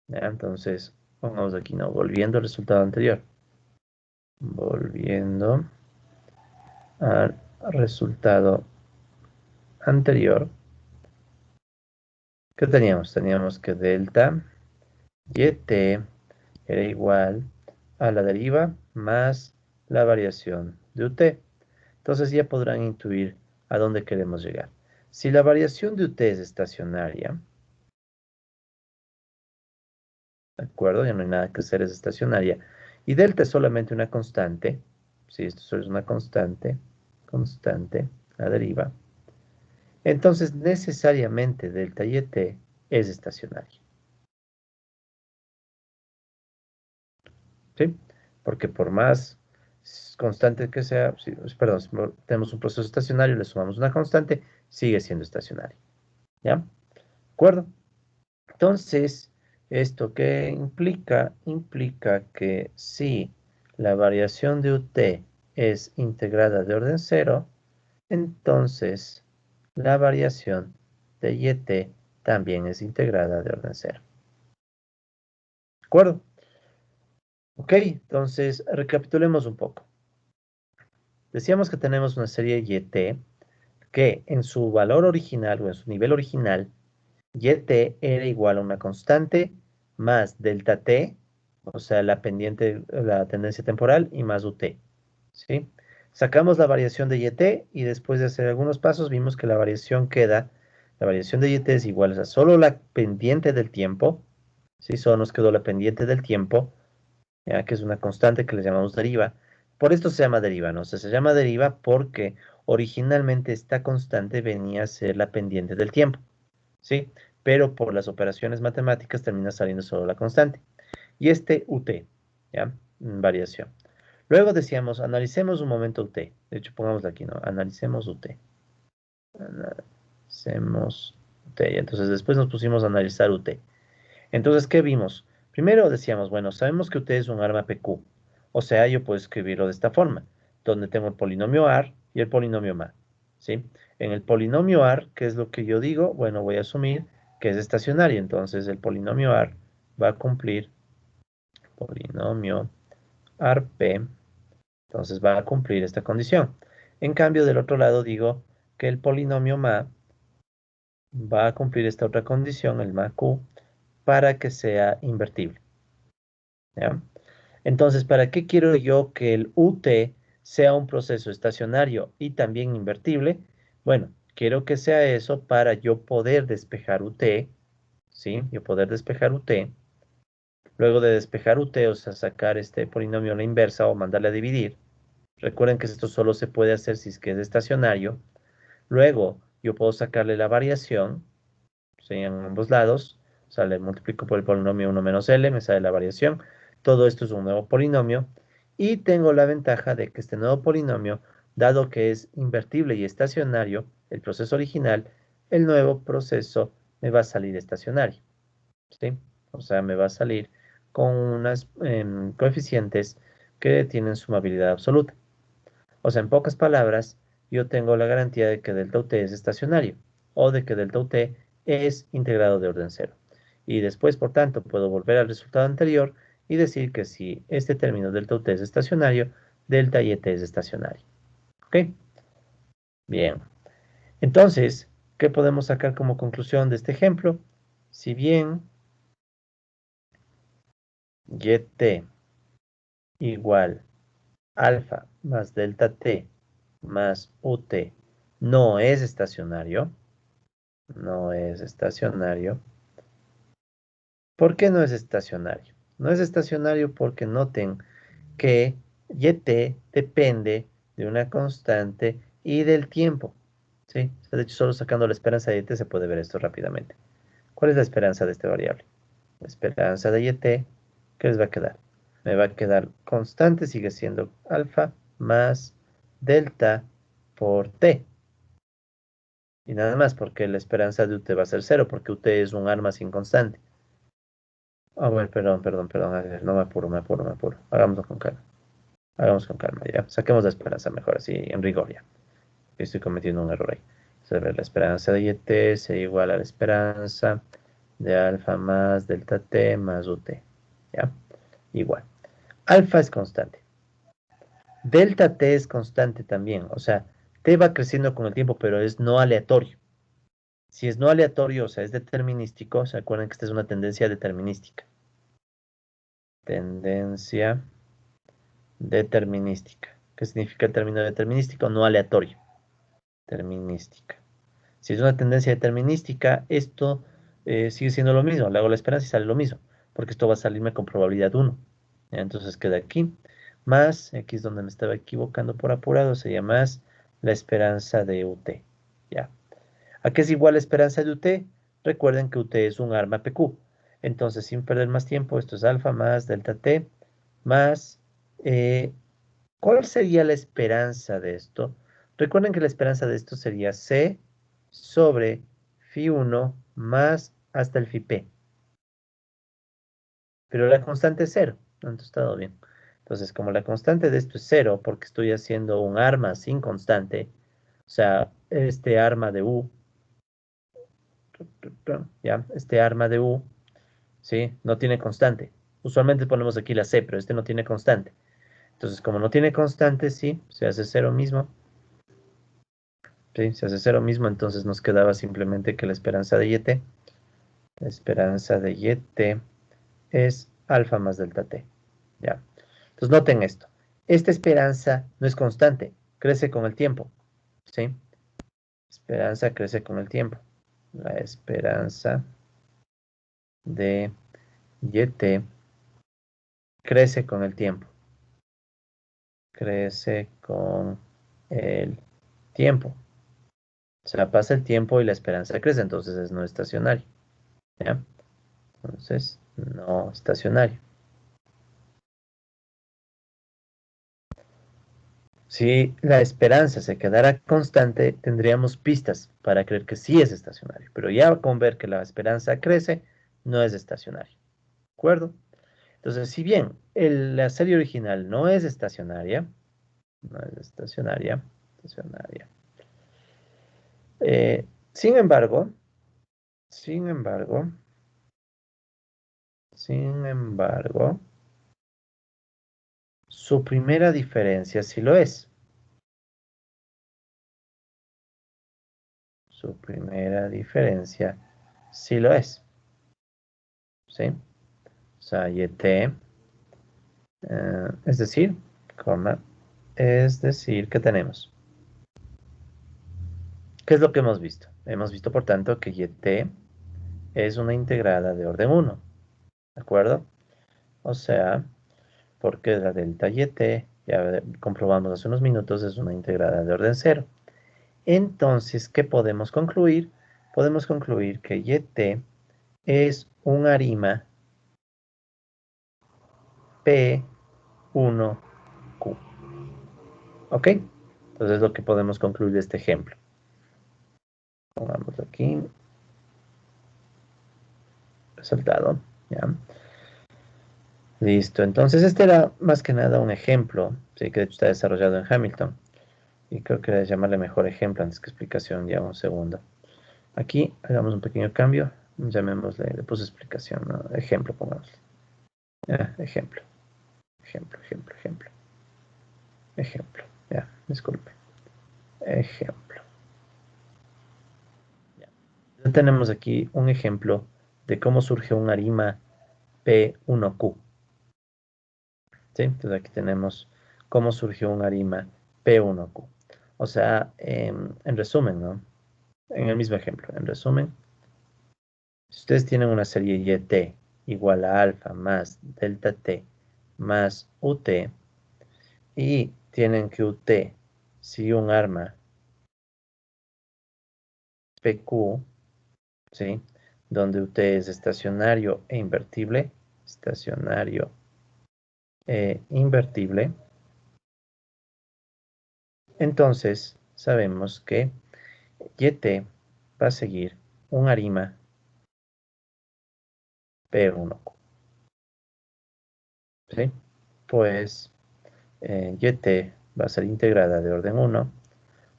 ¿Ya? Entonces, pongamos aquí, ¿no? Volviendo al resultado anterior. Volviendo al resultado anterior. ¿Qué teníamos? Teníamos que delta YT era igual a la deriva más la variación de UT. Entonces ya podrán intuir a dónde queremos llegar. Si la variación de UT es estacionaria, ¿de acuerdo? Ya no hay nada que hacer, es estacionaria. Y delta es solamente una constante. Si esto solo es una constante, la deriva. Entonces necesariamente delta y t es estacionaria. ¿Sí? Porque por más constante que sea, perdón, si tenemos un proceso estacionario, le sumamos una constante, sigue siendo estacionario. ¿Ya? ¿De acuerdo? Entonces, ¿esto qué implica? Implica que si la variación de UT es integrada de orden cero, entonces la variación de YT también es integrada de orden cero. ¿De acuerdo? Ok, entonces recapitulemos un poco. Decíamos que tenemos una serie YT que en su valor original o en su nivel original, YT era igual a una constante más delta T, o sea, la pendiente, la tendencia temporal, y más UT, ¿sí? Sacamos la variación de YT y después de hacer algunos pasos vimos que la variación la variación de YT es igual a solo la pendiente del tiempo, ¿sí? Solo nos quedó la pendiente del tiempo, ya que es una constante que le llamamos deriva. Por esto se llama deriva, ¿no? O sea, se llama deriva porque originalmente esta constante venía a ser la pendiente del tiempo, ¿sí? Pero por las operaciones matemáticas termina saliendo solo la constante. Y este UT, ¿ya? Variación. Luego decíamos, analicemos un momento UT. De hecho, pongámoslo aquí, ¿no? Analicemos UT. Analicemos UT. Y entonces después nos pusimos a analizar UT. Entonces, ¿qué vimos? Primero decíamos, bueno, sabemos que UT es un arma PQ. O sea, yo puedo escribirlo de esta forma, donde tengo el polinomio AR y el polinomio MA. ¿Sí? En el polinomio AR, ¿qué es lo que yo digo? Bueno, voy a asumir que es estacionario. Entonces, el polinomio AR va a cumplir polinomio ARP. Entonces, va a cumplir esta condición. En cambio, del otro lado digo que el polinomio MA va a cumplir esta otra condición, el MAQ, para que sea invertible. ¿Ya? Entonces, ¿para qué quiero yo que el UT sea un proceso estacionario y también invertible? Bueno, quiero que sea eso para yo poder despejar UT, ¿sí? Yo poder despejar UT. Luego de despejar UT, o sea, sacar este polinomio a la inversa o mandarle a dividir. Recuerden que esto solo se puede hacer si es que es estacionario. Luego, yo puedo sacarle la variación, ¿sí? En ambos lados. O sea, le multiplico por el polinomio 1 menos L, me sale la variación. Todo esto es un nuevo polinomio. Y tengo la ventaja de que este nuevo polinomio, dado que es invertible y estacionario, el proceso original, el nuevo proceso me va a salir estacionario, ¿sí? O sea, me va a salir con unas coeficientes que tienen sumabilidad absoluta. O sea, en pocas palabras, yo tengo la garantía de que delta UT es estacionario o de que delta UT es integrado de orden cero. Y después, por tanto, puedo volver al resultado anterior y decir que si este término delta UT es estacionario, delta YT es estacionario. ¿Ok? Bien. Entonces, ¿qué podemos sacar como conclusión de este ejemplo? Si bien YT igual alfa más delta T más UT no es estacionario, no es estacionario. ¿Por qué no es estacionario? No es estacionario porque noten que YT depende de una constante y del tiempo. ¿Sí? De hecho, solo sacando la esperanza de YT se puede ver esto rápidamente. ¿Cuál es la esperanza de esta variable? La esperanza de YT, ¿qué les va a quedar? Me va a quedar constante, sigue siendo alfa más delta por T. Y nada más, porque la esperanza de UT va a ser cero, porque UT es un arma sin constante. Ah, bueno, perdón. A ver, no me apuro. Hagámoslo con calma. Hagamos con calma, ya. Saquemos la esperanza mejor, así, en rigor, ya. Estoy cometiendo un error ahí. A ver, la esperanza de YT se igual a la esperanza de alfa más delta T más UT. ¿Ya? Igual. Alfa es constante. Delta T es constante también. O sea, T va creciendo con el tiempo, pero es no aleatorio. Si es no aleatorio, o sea, es determinístico, se acuerdan que esta es una tendencia determinística. Tendencia determinística. ¿Qué significa el término determinístico? No aleatorio. Determinística. Si es una tendencia determinística, esto sigue siendo lo mismo. Le hago la esperanza y sale lo mismo. Porque esto va a salirme con probabilidad 1. Entonces queda aquí. Más, aquí es donde me estaba equivocando por apurado, sería más la esperanza de UT. ¿Ya? ¿A qué es igual la esperanza de UT? Recuerden que UT es un arma PQ. Entonces, sin perder más tiempo, esto es alfa más delta T más ¿Cuál sería la esperanza de esto? Recuerden que la esperanza de esto sería C sobre phi1 más hasta el phi p. Pero la constante es cero. Entonces todo bien. Entonces, como la constante de esto es cero, porque estoy haciendo un arma sin constante, o sea, este arma de U, ya, este arma de U, ¿sí? No tiene constante. Usualmente ponemos aquí la C, pero este no tiene constante. Entonces, como no tiene constante, sí, se hace cero mismo. Sí, se hace cero mismo, entonces nos quedaba simplemente que la esperanza de YT, la esperanza de YT es alfa más delta T. Ya. Entonces noten esto. Esta esperanza no es constante, crece con el tiempo. ¿Sí? Esperanza crece con el tiempo. La esperanza de YT crece con el tiempo. Crece con el tiempo. O sea, pasa el tiempo y la esperanza crece, entonces es no estacionario. ¿Ya? Entonces, no estacionario. Si la esperanza se quedara constante, tendríamos pistas para creer que sí es estacionario. Pero ya con ver que la esperanza crece, no es estacionario. ¿De acuerdo? Entonces, si bien la serie original no es estacionaria, no es estacionaria. eh, sin embargo, sin embargo, sin embargo, su primera diferencia sí lo es. Su primera diferencia sí lo es. ¿Sí? O sea, YT, es decir, coma, es decir, que tenemos. ¿Qué es lo que hemos visto? Hemos visto, por tanto, que YT es una integrada de orden uno. ¿De acuerdo? O sea, porque la delta YT, ya comprobamos hace unos minutos, es una integrada de orden cero. Entonces, ¿qué podemos concluir? Podemos concluir que YT es un arima P1Q. ¿Ok? Entonces es lo que podemos concluir de este ejemplo. Pongamos aquí, resultado. ¿Ya? Listo. Entonces este era más que nada un ejemplo, sí, que de hecho está desarrollado en Hamilton. Y creo que debes llamarle mejor ejemplo antes que explicación, ya un segundo. Aquí hagamos un pequeño cambio. Llamémosle, le puse explicación, ¿no? Ejemplo, pongámosle. Ejemplo, ejemplo. Ejemplo. Ya, disculpe. Ejemplo. Ya. Ya tenemos aquí un ejemplo de cómo surge un arima P1Q. ¿Sí? Entonces aquí tenemos cómo surgió un arima P1Q. O sea, en resumen, ¿no? En el mismo ejemplo, en resumen, si ustedes tienen una serie YT igual a alfa más delta T más UT y tienen que UT si un arma PQ, ¿sí? Donde UT es estacionario e invertible, estacionario e invertible, entonces sabemos que YT va a seguir un arima P1Q, ¿sí? Pues YT va a ser integrada de orden uno,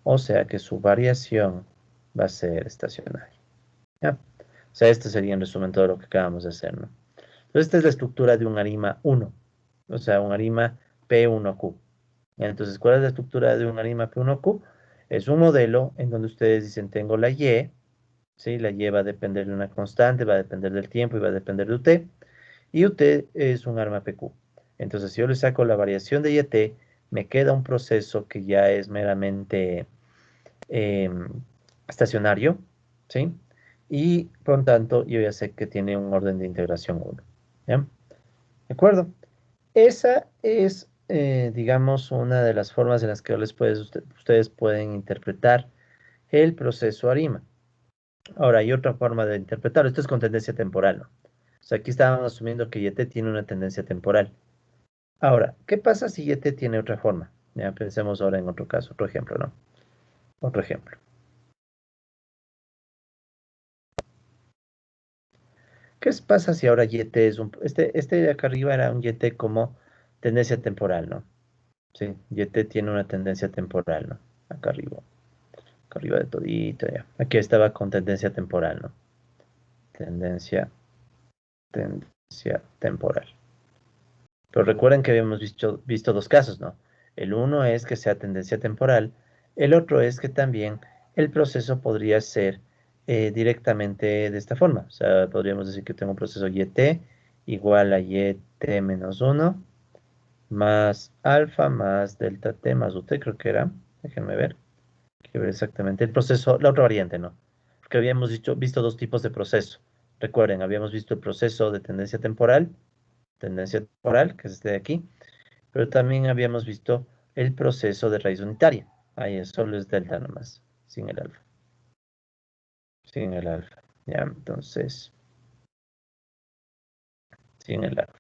o sea que su variación va a ser estacionaria. ¿Ya? O sea, esto sería en resumen todo lo que acabamos de hacer, ¿no? Entonces, esta es la estructura de un arima 1, o sea, un arima P1Q. Entonces, ¿cuál es la estructura de un arima P1Q? Es un modelo en donde ustedes dicen, tengo la Y, ¿sí? La Y va a depender de una constante, va a depender del tiempo y va a depender de UT. Y UT es un arma PQ. Entonces, si yo le saco la variación de YT, me queda un proceso que ya es meramente em, estacionario, ¿sí? Y por lo tanto, yo ya sé que tiene un orden de integración 1. ¿Ya? ¿De acuerdo? Esa es, digamos, una de las formas en las que ustedes pueden interpretar el proceso ARIMA. Ahora, hay otra forma de interpretarlo. Esto es con tendencia temporal, ¿no? O sea, aquí estábamos asumiendo que YT tiene una tendencia temporal. Ahora, ¿qué pasa si YT tiene otra forma? Ya pensemos ahora en otro caso, otro ejemplo, ¿no? Otro ejemplo. Pasa si ahora YT es un... Este de acá arriba era un YT como tendencia temporal, ¿no? Sí, YT tiene una tendencia temporal, ¿no? Acá arriba de todito, ya. Aquí estaba con tendencia temporal, ¿no? Tendencia, tendencia temporal. Pero recuerden que habíamos visto dos casos, ¿no? El uno es que sea tendencia temporal, el otro es que también el proceso podría ser directamente de esta forma. O sea, podríamos decir que tengo un proceso YT igual a YT menos uno más alfa más delta T más UT, creo que era. Déjenme ver. Quiero ver exactamente el proceso, la otra variante, ¿no? Porque habíamos visto dos tipos de proceso. Recuerden, habíamos visto el proceso de tendencia temporal, que es este de aquí, pero también habíamos visto el proceso de raíz unitaria. Ahí es, solo es delta nomás, sin el alfa. Sin el alfa. Ya, entonces, sin el alfa.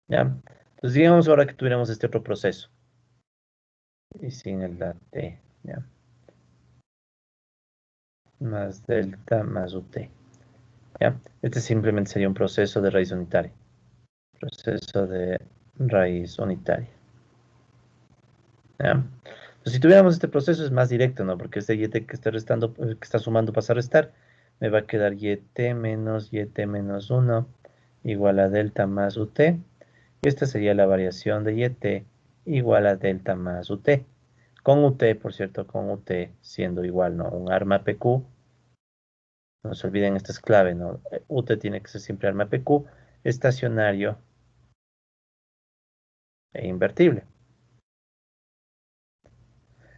Ya. Entonces, digamos ahora que tuviéramos este otro proceso. Y sin el T, ya. Más delta más UT. ¿Ya? Este simplemente sería un proceso de raíz unitaria. Proceso de raíz unitaria. ¿Ya? Entonces, si tuviéramos este proceso es más directo, ¿no? Porque este YT que está restando, que está sumando pasa a restar, me va a quedar YT menos uno igual a delta más UT. Y esta sería la variación de YT igual a delta más UT. Con UT, por cierto, con UT siendo igual, ¿no? Un arma PQ. No se olviden, esta es clave, ¿no? UT tiene que ser siempre arma PQ, estacionario e invertible.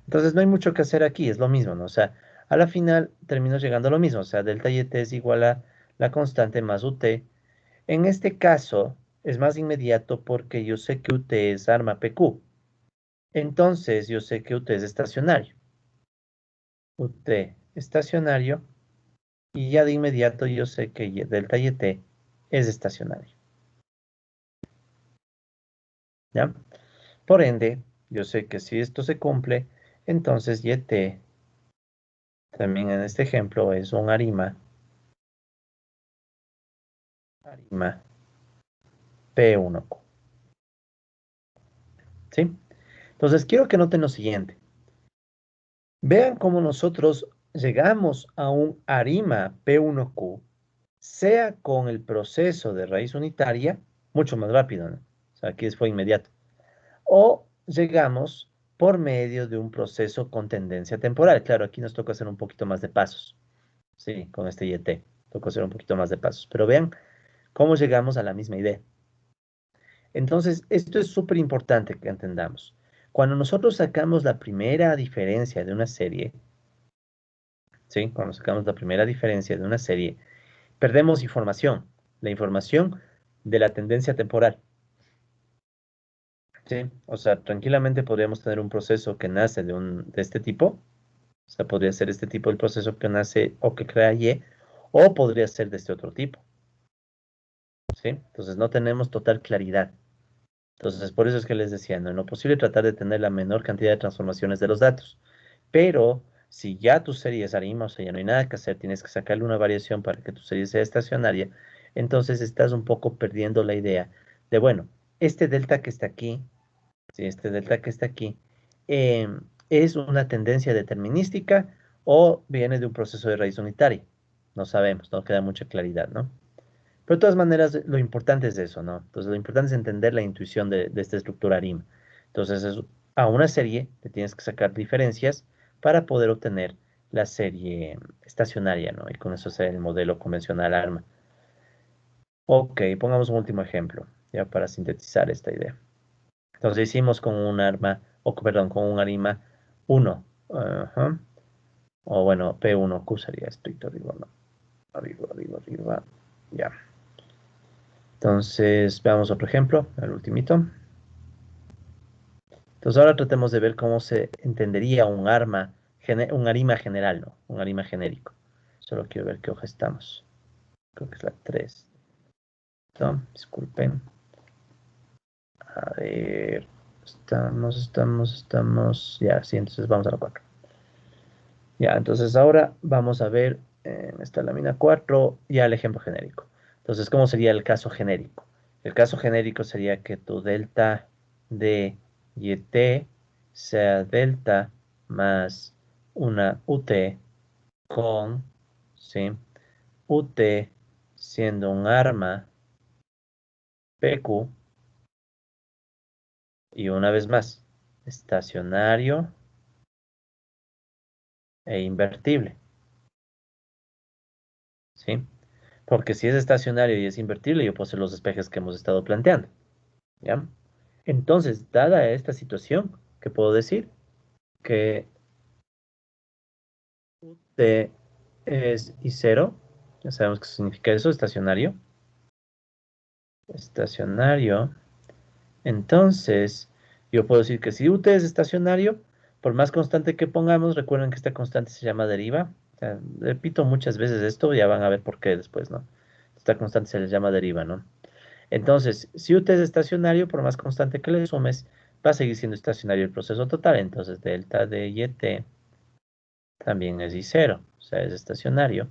Entonces no hay mucho que hacer aquí, es lo mismo, ¿no? O sea, a la final termino llegando a lo mismo, o sea, delta y t es igual a la constante más ut. En este caso es más inmediato porque yo sé que ut es arma PQ. Entonces yo sé que ut es estacionario. Ut estacionario y ya de inmediato yo sé que delta y t es estacionario. ¿Ya? Por ende, yo sé que si esto se cumple, entonces YT también en este ejemplo es un arima P1Q. ¿Sí? Entonces, quiero que noten lo siguiente. Vean cómo nosotros llegamos a un arima P1Q, sea con el proceso de raíz unitaria, mucho más rápido, ¿no? O sea, aquí fue inmediato. O llegamos por medio de un proceso con tendencia temporal. Claro, aquí nos toca hacer un poquito más de pasos. Sí, con este YT. Toca hacer un poquito más de pasos. Pero vean cómo llegamos a la misma idea. Entonces, esto es súper importante que entendamos. Cuando nosotros sacamos la primera diferencia de una serie, ¿sí? Cuando sacamos la primera diferencia de una serie, perdemos información, la información de la tendencia temporal, ¿sí? O sea, tranquilamente podríamos tener un proceso que nace de este tipo, o sea, podría ser este tipo el proceso que nace o que crea Y, o podría ser de este otro tipo, ¿sí? Entonces no tenemos total claridad. Entonces, por eso es que les decía, ¿no? En lo posible tratar de tener la menor cantidad de transformaciones de los datos. Pero si ya tu serie es ARIMA, o sea, ya no hay nada que hacer, tienes que sacarle una variación para que tu serie sea estacionaria, entonces estás un poco perdiendo la idea de, bueno, este delta que está aquí, sí, este delta que está aquí, es una tendencia determinística o viene de un proceso de raíz unitaria. No sabemos, no queda mucha claridad, ¿no? Pero de todas maneras, lo importante es eso, ¿no? Entonces, lo importante es entender la intuición de esta estructura ARIM. Entonces, a una serie le tienes que sacar diferencias para poder obtener la serie estacionaria, ¿no? Y con eso hacer el modelo convencional ARMA. Ok, pongamos un último ejemplo, ya para sintetizar esta idea. Entonces, hicimos con un arma, o perdón, con un ARIMA 1. Ajá. O bueno, P1Q sería estricto arriba, ¿no? Arriba, arriba, arriba. Ya. Entonces, veamos otro ejemplo, el ultimito. Entonces, ahora tratemos de ver cómo se entendería un arima general, ¿no? Un arima genérico. Solo quiero ver qué hoja estamos. Creo que es la 3. ¿No? Disculpen. A ver, estamos. Ya, sí, entonces vamos a la 4. Ya, entonces ahora vamos a ver en esta lámina 4 ya el ejemplo genérico. Entonces, ¿cómo sería el caso genérico? El caso genérico sería que tu delta de YT sea delta más una UT con, ¿sí? UT siendo un arma PQ y una vez más, estacionario e invertible, ¿sí? Porque si es estacionario y es invertible, yo puedo hacer los despejes que hemos estado planteando, ¿ya? Entonces, dada esta situación, ¿qué puedo decir? Que T es I0, ya sabemos qué significa eso, estacionario. Estacionario. Entonces, yo puedo decir que si UT es estacionario, por más constante que pongamos, recuerden que esta constante se llama deriva. O sea, repito muchas veces esto, ya van a ver por qué después, ¿no? Esta constante se les llama deriva, ¿no? Entonces, si UT es estacionario, por más constante que le sumes, va a seguir siendo estacionario el proceso total. Entonces, delta de YT también es I0, o sea, es estacionario.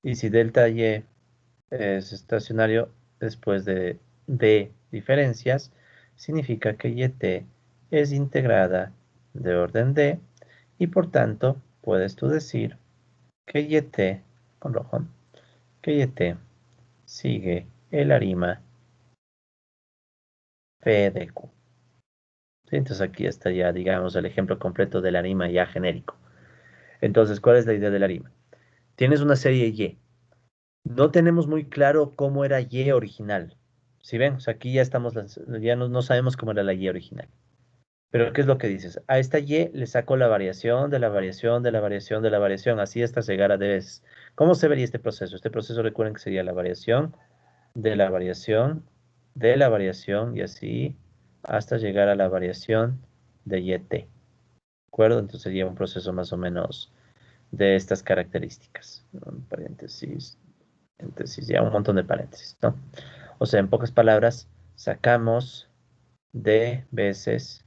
Y si delta Y es estacionario después de diferencias, significa que YT es integrada de orden D y por tanto puedes tú decir que YT, con rojo, que YT sigue el arima P de Q. ¿Sí? Entonces aquí está ya, digamos, el ejemplo completo del arima ya genérico. Entonces, ¿cuál es la idea del arima? Tienes una serie Y. No tenemos muy claro cómo era Y original. Si ven, o sea, aquí ya estamos, ya no sabemos cómo era la Y original. Pero ¿qué es lo que dices? A esta Y le saco la variación de la variación de la variación de la variación, así hasta llegar a D veces. ¿Cómo se vería este proceso? Este proceso recuerden que sería la variación de la variación de la variación y así hasta llegar a la variación de YT. ¿De acuerdo? Entonces sería un proceso más o menos de estas características. Un paréntesis, paréntesis, ya un montón de paréntesis, ¿no? O sea, en pocas palabras, sacamos de veces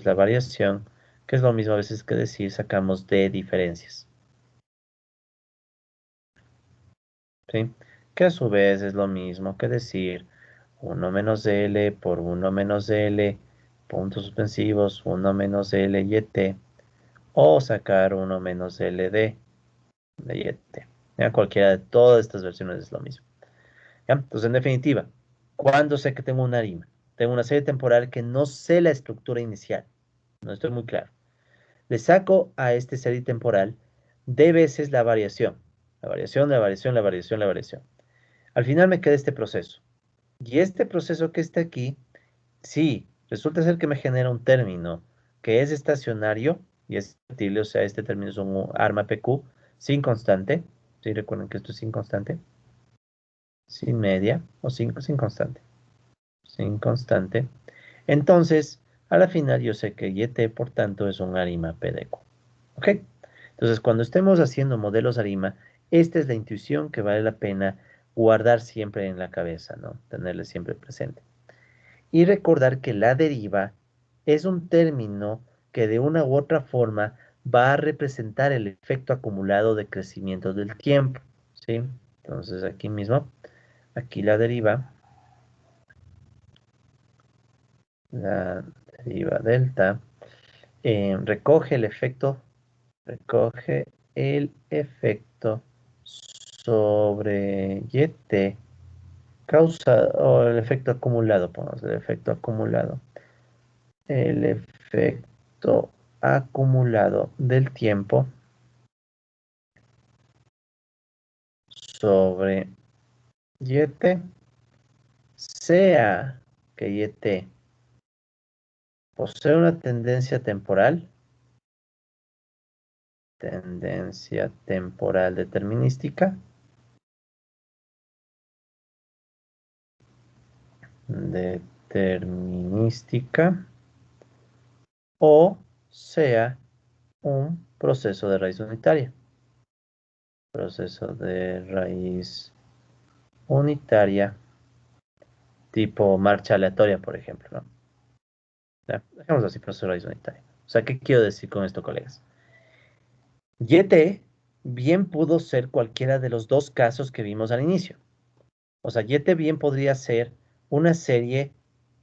la variación, que es lo mismo a veces que decir sacamos de diferencias, ¿sí? Que a su vez es lo mismo que decir uno menos L por uno menos L, puntos suspensivos, uno menos L y T, o sacar uno menos L de y T. Ya, cualquiera de todas estas versiones es lo mismo. ¿Ya? Entonces, en definitiva, ¿cuándo sé que tengo una arima? Tengo una serie temporal que no sé la estructura inicial. No estoy muy claro. Le saco a este serie temporal d veces la variación. La variación, la variación, la variación, la variación. Al final me queda este proceso. Y este proceso que está aquí, sí, resulta ser que me genera un término que es estacionario y es invertible, o sea, este término es un arma PQ sin constante. Sí, recuerden que esto es sin constante, sin media o sin constante. Sin constante. Entonces, a la final yo sé que YT, por tanto, es un arima PDQ. ¿Ok? Entonces, cuando estemos haciendo modelos ARIMA, esta es la intuición que vale la pena guardar siempre en la cabeza, ¿no? Tenerla siempre presente. Y recordar que la deriva es un término que de una u otra forma va a representar el efecto acumulado de crecimiento del tiempo, ¿sí? Entonces, aquí mismo, aquí la deriva delta, recoge el efecto sobre YT causado, o el efecto acumulado, pongamos el efecto acumulado del tiempo sobre YT, sea que YT posee una tendencia temporal determinística, determinística, o sea un proceso de raíz unitaria. Proceso de raíz unitaria tipo marcha aleatoria, por ejemplo, ¿no? Ya, dejemos así, proceso de raíz unitaria. O sea, ¿qué quiero decir con esto, colegas? YT bien pudo ser cualquiera de los dos casos que vimos al inicio. O sea, YT bien podría ser una serie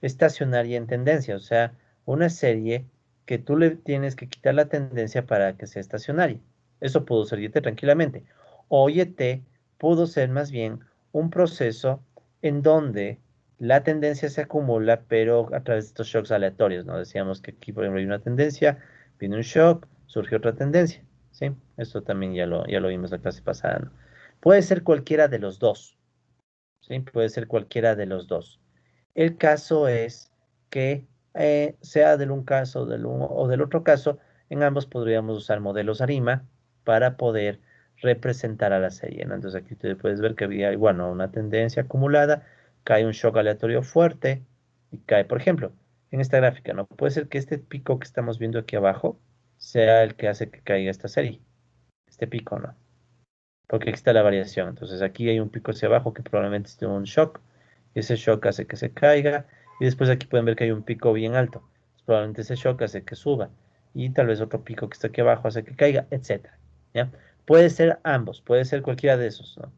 estacionaria en tendencia, o sea, una serie que tú le tienes que quitar la tendencia para que sea estacionaria. Eso pudo ser YT tranquilamente. O YT pudo ser más bien un proceso en donde la tendencia se acumula, pero a través de estos shocks aleatorios, ¿no? Decíamos que aquí, por ejemplo, hay una tendencia, viene un shock, surge otra tendencia, ¿sí? Esto también ya lo vimos la clase pasada, ¿no? Puede ser cualquiera de los dos. ¿Sí? Puede ser cualquiera de los dos. El caso es que sea del un caso del uno o del otro caso, en ambos podríamos usar modelos ARIMA para poder representar a la serie, ¿no? Entonces aquí tú puedes ver que había igual, ¿no? Una tendencia acumulada, cae un shock aleatorio fuerte y cae, por ejemplo, en esta gráfica, ¿no? Puede ser que este pico que estamos viendo aquí abajo sea el que hace que caiga esta serie, este pico, ¿no? Porque aquí está la variación. Entonces aquí hay un pico hacia abajo que probablemente esté un shock. Y ese shock hace que se caiga. Y después aquí pueden ver que hay un pico bien alto. Entonces, probablemente ese shock hace que suba. Y tal vez otro pico que está aquí abajo hace que caiga, etcétera. ¿Ya? Puede ser ambos, puede ser cualquiera de esos, ¿no?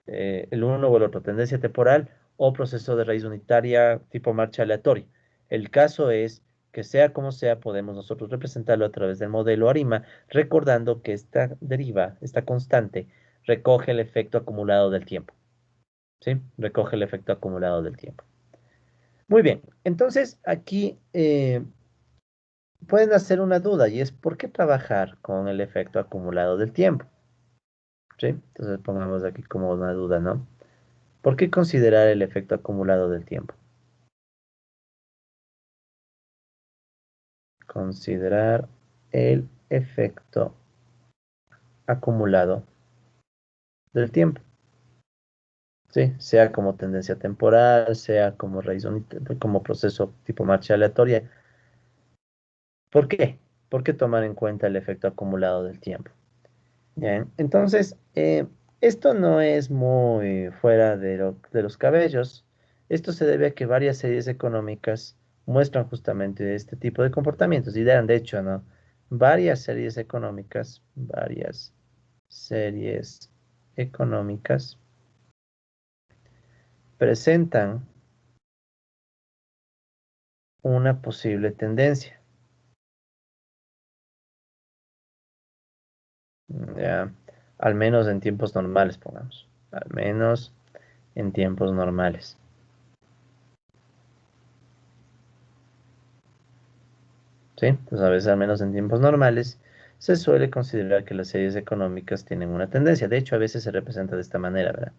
El uno o el otro, tendencia temporal o proceso de raíz unitaria tipo marcha aleatoria. El caso es que sea como sea, podemos nosotros representarlo a través del modelo ARIMA, recordando que esta deriva, esta constante, recoge el efecto acumulado del tiempo. ¿Sí? Recoge el efecto acumulado del tiempo. Muy bien, entonces aquí pueden hacer una duda y es ¿por qué trabajar con el efecto acumulado del tiempo? ¿Sí? Entonces pongamos aquí como una duda, ¿no? ¿Por qué considerar el efecto acumulado del tiempo? Considerar el efecto acumulado del tiempo. ¿Sí? Sea como tendencia temporal, sea como raíz como proceso tipo marcha aleatoria. ¿Por qué? ¿Por qué tomar en cuenta el efecto acumulado del tiempo? Bien, entonces, esto no es muy fuera de los cabellos. Esto se debe a que varias series económicas muestran justamente este tipo de comportamientos. Y de hecho, ¿no? Varias series económicas presentan una posible tendencia. Ya, al menos en tiempos normales, pongamos. Al menos en tiempos normales. ¿Sí? Entonces, a veces, al menos en tiempos normales, se suele considerar que las series económicas tienen una tendencia. De hecho, a veces se representa de esta manera, ¿verdad?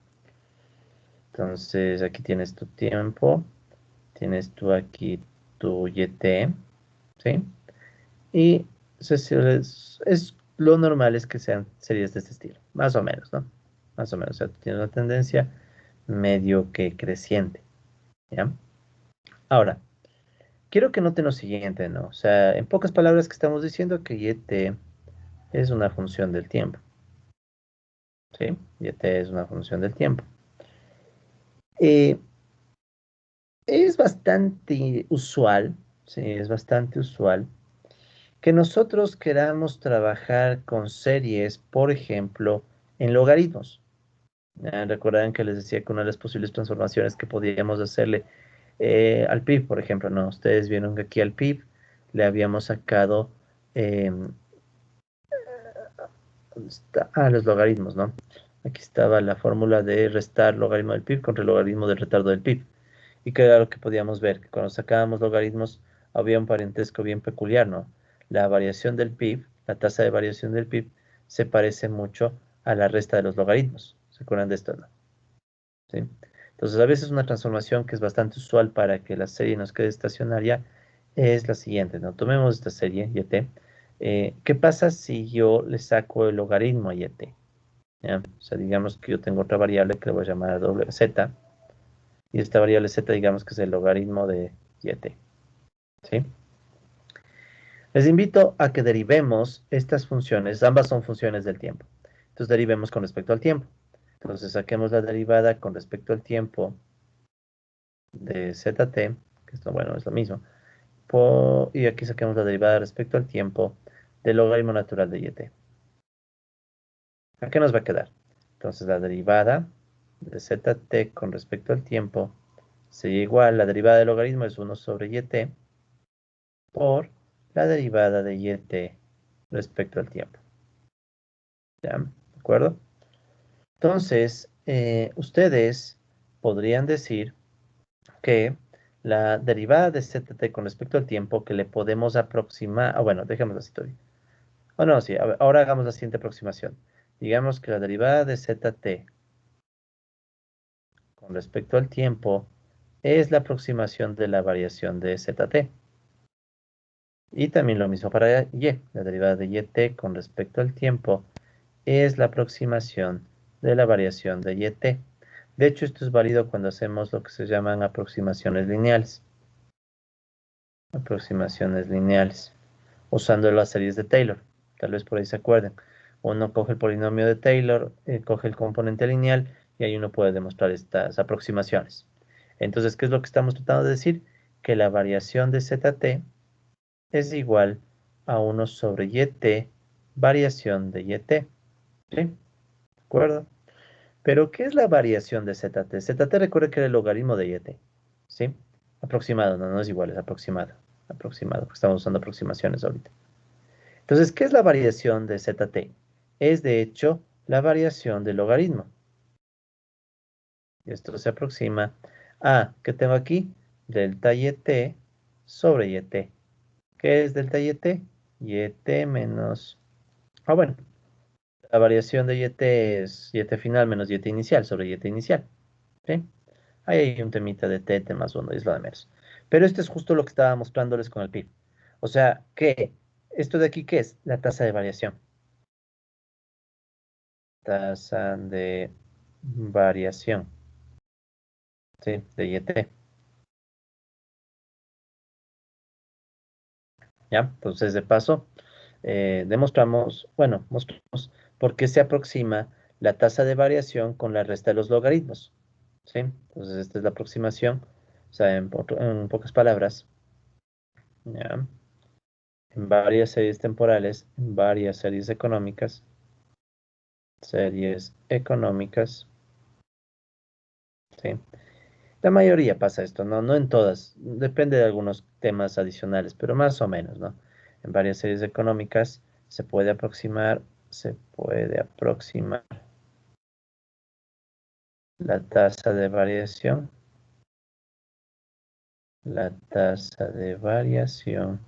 Entonces, aquí tienes tu tiempo, tienes tú aquí tu YT, ¿sí? Y es lo normal es que sean series de este estilo, más o menos, ¿no? Más o menos, o sea, tú tienes una tendencia medio que creciente, ¿ya? Ahora, quiero que noten lo siguiente, ¿no? O sea, en pocas palabras que estamos diciendo que YT es una función del tiempo, ¿sí? YT es una función del tiempo. Eh, es bastante usual, ¿sí? Es bastante usual que nosotros queramos trabajar con series, por ejemplo, en logaritmos. Recordarán que les decía que una de las posibles transformaciones que podíamos hacerle al PIB, por ejemplo, no, ustedes vieron que aquí al PIB le habíamos sacado ¿dónde está? Ah, los logaritmos, ¿no? Aquí estaba la fórmula de restar logaritmo del PIB contra el logaritmo del retardo del PIB. Y que era lo que podíamos ver, que cuando sacábamos logaritmos había un parentesco bien peculiar, ¿no? La variación del PIB, la tasa de variación del PIB, se parece mucho a la resta de los logaritmos. ¿Se acuerdan de esto, no? ¿Sí? Entonces, a veces una transformación que es bastante usual para que la serie nos quede estacionaria es la siguiente, ¿no? Tomemos esta serie, YT. ¿Qué pasa si yo le saco el logaritmo a YT? ¿Ya? O sea, digamos que yo tengo otra variable que le voy a llamar z, y esta variable z digamos que es el logaritmo de YT, ¿sí? Les invito a que derivemos estas funciones, ambas son funciones del tiempo. Entonces derivemos con respecto al tiempo. Entonces saquemos la derivada con respecto al tiempo de ZT, que esto, bueno, es lo mismo. Y aquí saquemos la derivada respecto al tiempo del logaritmo natural de YT. ¿A qué nos va a quedar? Entonces la derivada de ZT con respecto al tiempo sería igual, la derivada del logaritmo es 1 sobre YT por la derivada de YT respecto al tiempo. ¿Ya? ¿De acuerdo? Entonces, ustedes podrían decir que la derivada de ZT con respecto al tiempo que le podemos aproximar, bueno, dejémoslo así todavía. Oh, no, sí, ahora hagamos la siguiente aproximación. Digamos que la derivada de ZT con respecto al tiempo es la aproximación de la variación de ZT. Y también lo mismo para Y. La derivada de YT con respecto al tiempo es la aproximación de la variación de YT. De hecho, esto es válido cuando hacemos lo que se llaman aproximaciones lineales. Aproximaciones lineales. Usando las series de Taylor. Tal vez por ahí se acuerden. Uno coge el polinomio de Taylor, coge el componente lineal y ahí uno puede demostrar estas aproximaciones. Entonces, ¿qué es lo que estamos tratando de decir? Que la variación de ZT es igual a 1 sobre YT, variación de YT. ¿Sí? ¿De acuerdo? Pero, ¿qué es la variación de ZT? ZT recuerda que era el logaritmo de YT. ¿Sí? Aproximado, no es igual, es aproximado. Aproximado, porque estamos usando aproximaciones ahorita. Entonces, ¿qué es la variación de ZT? Es, de hecho, la variación del logaritmo. Y esto se aproxima a, ¿qué tengo aquí? Delta YT sobre YT. ¿Qué es delta YT? YT menos... bueno, la variación de YT es YT final menos YT inicial sobre YT inicial. ¿Sí? Ahí hay un temita de T más 1, y es lo de menos. Pero esto es justo lo que estaba mostrándoles con el PIB. O sea, ¿qué? ¿Esto de aquí qué es? La tasa de variación. Tasa de variación, ¿sí? De YT. ¿Ya? Entonces, de paso, demostramos, bueno, mostramos por qué se aproxima la tasa de variación con la resta de los logaritmos, ¿sí? Entonces, esta es la aproximación, o sea, en pocas palabras, ¿ya? En varias series temporales, en varias series económicas, ¿sí? La mayoría pasa esto, ¿no? No en todas, depende de algunos temas adicionales, pero más o menos, ¿no? En varias series económicas se puede aproximar la tasa de variación, la tasa de variación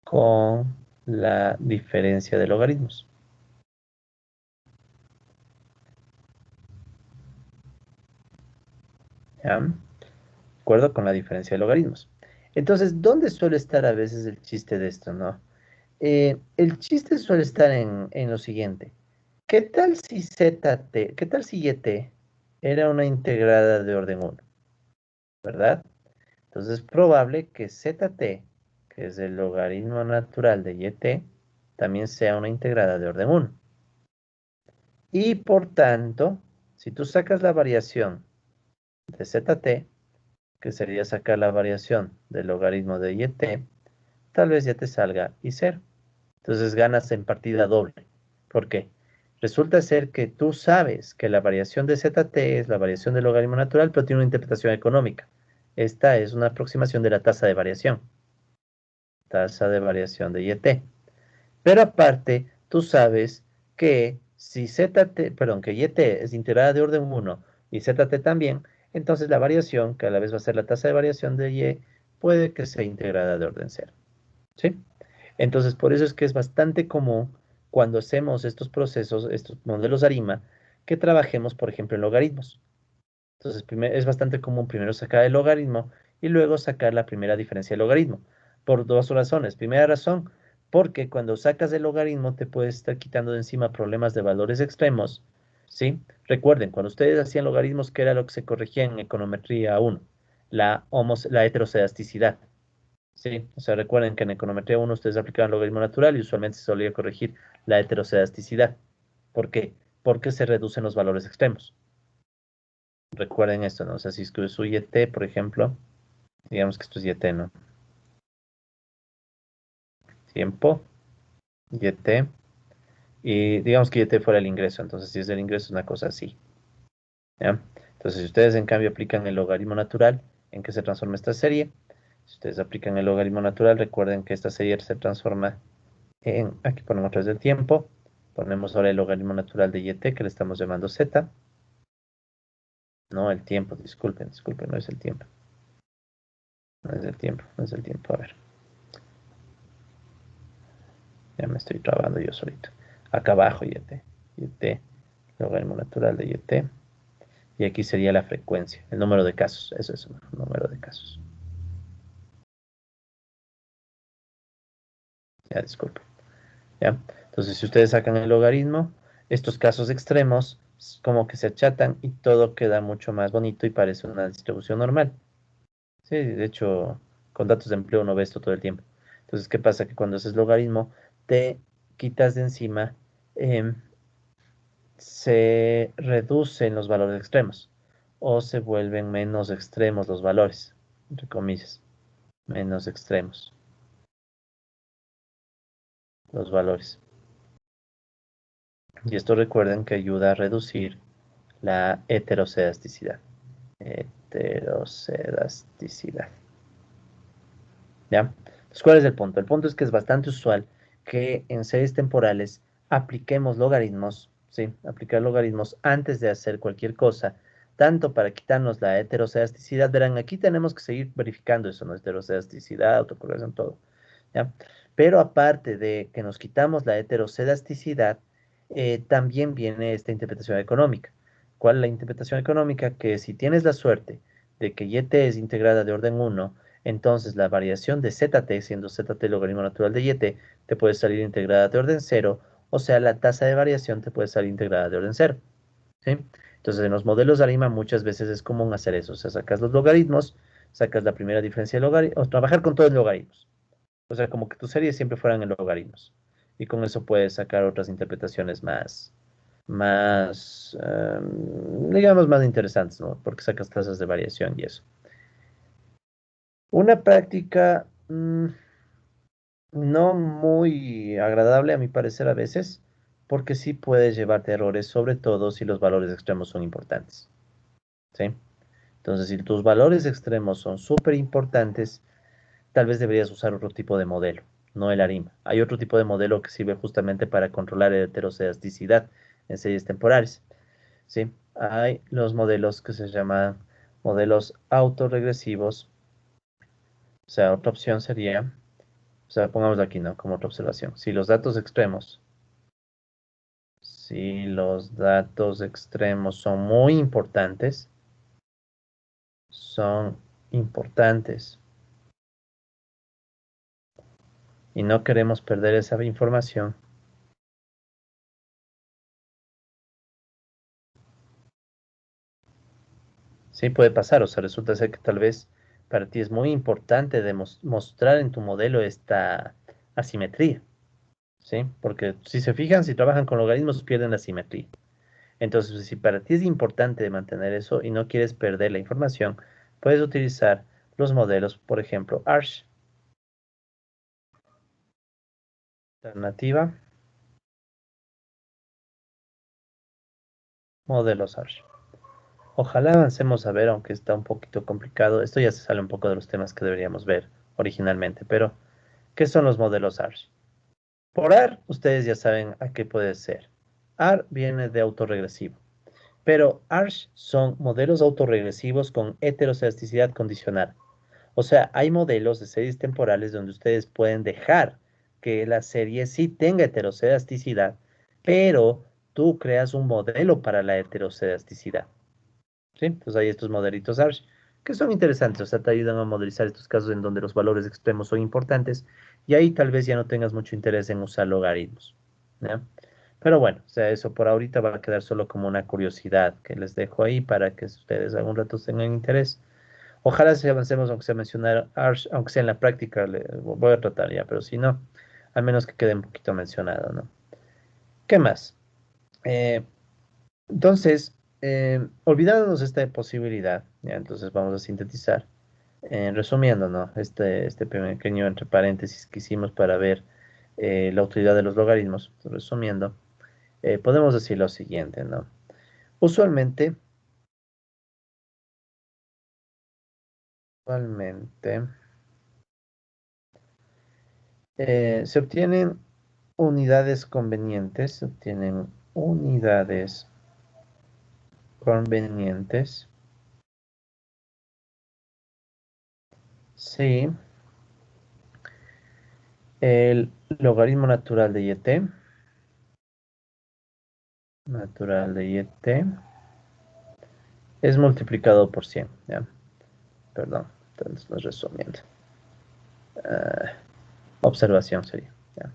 con la diferencia de logaritmos, ¿ya? ¿De acuerdo? Con la diferencia de logaritmos. Entonces, ¿dónde suele estar a veces el chiste de esto, no? El chiste suele estar en lo siguiente. ¿Qué tal si YT era una integrada de orden uno, verdad? Entonces es probable que ZT, que es el logaritmo natural de YT, también sea una integrada de orden uno. Y por tanto, si tú sacas la variación de ZT, que sería sacar la variación del logaritmo de YT, tal vez ya te salga y cero. Entonces ganas en partida doble. ¿Por qué? Resulta ser que tú sabes que la variación de ZT es la variación del logaritmo natural, pero tiene una interpretación económica. Esta es una aproximación de la tasa de variación de YT. Pero aparte, tú sabes que si ZT, perdón, que YT es integrada de orden uno y ZT también, entonces la variación, que a la vez va a ser la tasa de variación de Y, puede que sea integrada de orden cero. ¿Sí? Entonces, por eso es que es bastante común cuando hacemos estos procesos, estos modelos ARIMA, que trabajemos, por ejemplo, en logaritmos. Entonces, es bastante común primero sacar el logaritmo y luego sacar la primera diferencia del logaritmo. Por dos razones. Primera razón, porque cuando sacas el logaritmo te puedes estar quitando de encima problemas de valores extremos, ¿sí? Recuerden, cuando ustedes hacían logaritmos, ¿qué era lo que se corregía en econometría 1? La heterocedasticidad. Sí, o sea, recuerden que en econometría 1 ustedes aplicaban logaritmo natural y usualmente se solía corregir la heterocedasticidad. ¿Por qué? porque se reducen los valores extremos. Recuerden esto, ¿no? O sea, si es que su YT, por ejemplo, digamos que esto es YT, ¿no? Tiempo, YT, y digamos que YT fuera el ingreso, entonces si es el ingreso es una cosa así, ¿ya? Entonces, si ustedes en cambio aplican el logaritmo natural, ¿en qué se transforma esta serie? Si ustedes aplican el logaritmo natural, recuerden que esta serie se transforma en, aquí ponemos otra vez el tiempo, ponemos ahora el logaritmo natural de YT, que le estamos llamando Z, no el tiempo, disculpen, no es el tiempo, no es el tiempo, no es el tiempo, a ver, ya me estoy trabando yo solito. Acá abajo YT, logaritmo natural de YT, y aquí sería la frecuencia, el número de casos, eso es un número de casos. Ya, disculpen. ¿Ya? Entonces, si ustedes sacan el logaritmo, estos casos extremos como que se achatan y todo queda mucho más bonito y parece una distribución normal. Sí, de hecho, con datos de empleo uno ve esto todo el tiempo. Entonces, ¿qué pasa? Que cuando haces logaritmo, te quitas de encima, em, se reducen los valores extremos o se vuelven menos extremos los valores, entre comillas, menos extremos los valores. Y esto recuerden que ayuda a reducir la heterocedasticidad. Heterocedasticidad. ¿Ya? Entonces, ¿cuál es el punto? El punto es que es bastante usual que en series temporales apliquemos logaritmos, ¿sí? Aplicar logaritmos antes de hacer cualquier cosa, tanto para quitarnos la heterocedasticidad. Verán, aquí tenemos que seguir verificando eso, ¿no? Heterocedasticidad, autocorrelación, todo. ¿Ya? Pero aparte de que nos quitamos la heterocedasticidad, también viene esta interpretación económica. ¿Cuál es la interpretación económica? Que si tienes la suerte de que YT es integrada de orden uno, entonces la variación de ZT, siendo ZT el logaritmo natural de YT, te puede salir integrada de orden cero, o sea, la tasa de variación te puede salir integrada de orden cero. ¿Sí? Entonces, en los modelos de ARIMA muchas veces es común hacer eso. O sea, sacas los logaritmos, sacas la primera diferencia de logaritmos, o trabajar con todos los logaritmos. O sea, como que tus series siempre fueran en logaritmos. Y con eso puedes sacar otras interpretaciones digamos, más interesantes, ¿no? Porque sacas tasas de variación y eso. Una práctica no muy agradable a mi parecer a veces, porque sí puede llevarte a errores, sobre todo si los valores extremos son importantes. ¿Sí? Entonces, si tus valores extremos son súper importantes, tal vez deberías usar otro tipo de modelo, no el ARIMA. Hay otro tipo de modelo que sirve justamente para controlar la heterocedasticidad en series temporales. ¿Sí? Hay los modelos que se llaman modelos autorregresivos. O sea, otra opción sería, o sea, pongamos aquí, ¿no? Como otra observación. Si los datos extremos son muy importantes, son importantes y no queremos perder esa información. Sí puede pasar, o sea, resulta ser que tal vez para ti es muy importante mostrar en tu modelo esta asimetría, ¿sí? Porque si se fijan, si trabajan con logaritmos, pierden la simetría. Entonces, si para ti es importante mantener eso y no quieres perder la información, puedes utilizar los modelos, por ejemplo, ARCH. Alternativa, modelos ARCH. Ojalá avancemos a ver, aunque está un poquito complicado. Esto ya se sale un poco de los temas que deberíamos ver originalmente, pero ¿qué son los modelos ARCH? Por AR, ustedes ya saben a qué puede ser. AR viene de autorregresivo, pero ARCH son modelos autorregresivos con heterocedasticidad condicional. O sea, hay modelos de series temporales donde ustedes pueden dejar que la serie sí tenga heterocedasticidad, pero tú creas un modelo para la heterocedasticidad. ¿Sí? Pues hay estos modelitos ARCH que son interesantes, o sea, te ayudan a modelizar estos casos en donde los valores extremos son importantes y ahí tal vez ya no tengas mucho interés en usar logaritmos. ¿Ya? Pero bueno, o sea, eso por ahorita va a quedar solo como una curiosidad que les dejo ahí para que ustedes algún rato tengan interés. Ojalá si avancemos, aunque sea mencionar ARCH, aunque sea en la práctica, voy a tratar ya, pero si no, al menos que quede un poquito mencionado, ¿no? ¿Qué más? Entonces, olvidándonos de esta posibilidad, ya, entonces vamos a sintetizar. Resumiendo, ¿no? Este pequeño entre paréntesis que hicimos para ver la utilidad de los logaritmos. Resumiendo, podemos decir lo siguiente, ¿no? Usualmente, usualmente se obtienen unidades convenientes, se obtienen unidades convenientes, si el logaritmo natural de y natural de y es multiplicado por 100, ¿ya? Perdón, entonces no es resumiendo. Ah, observación sería, ¿ya?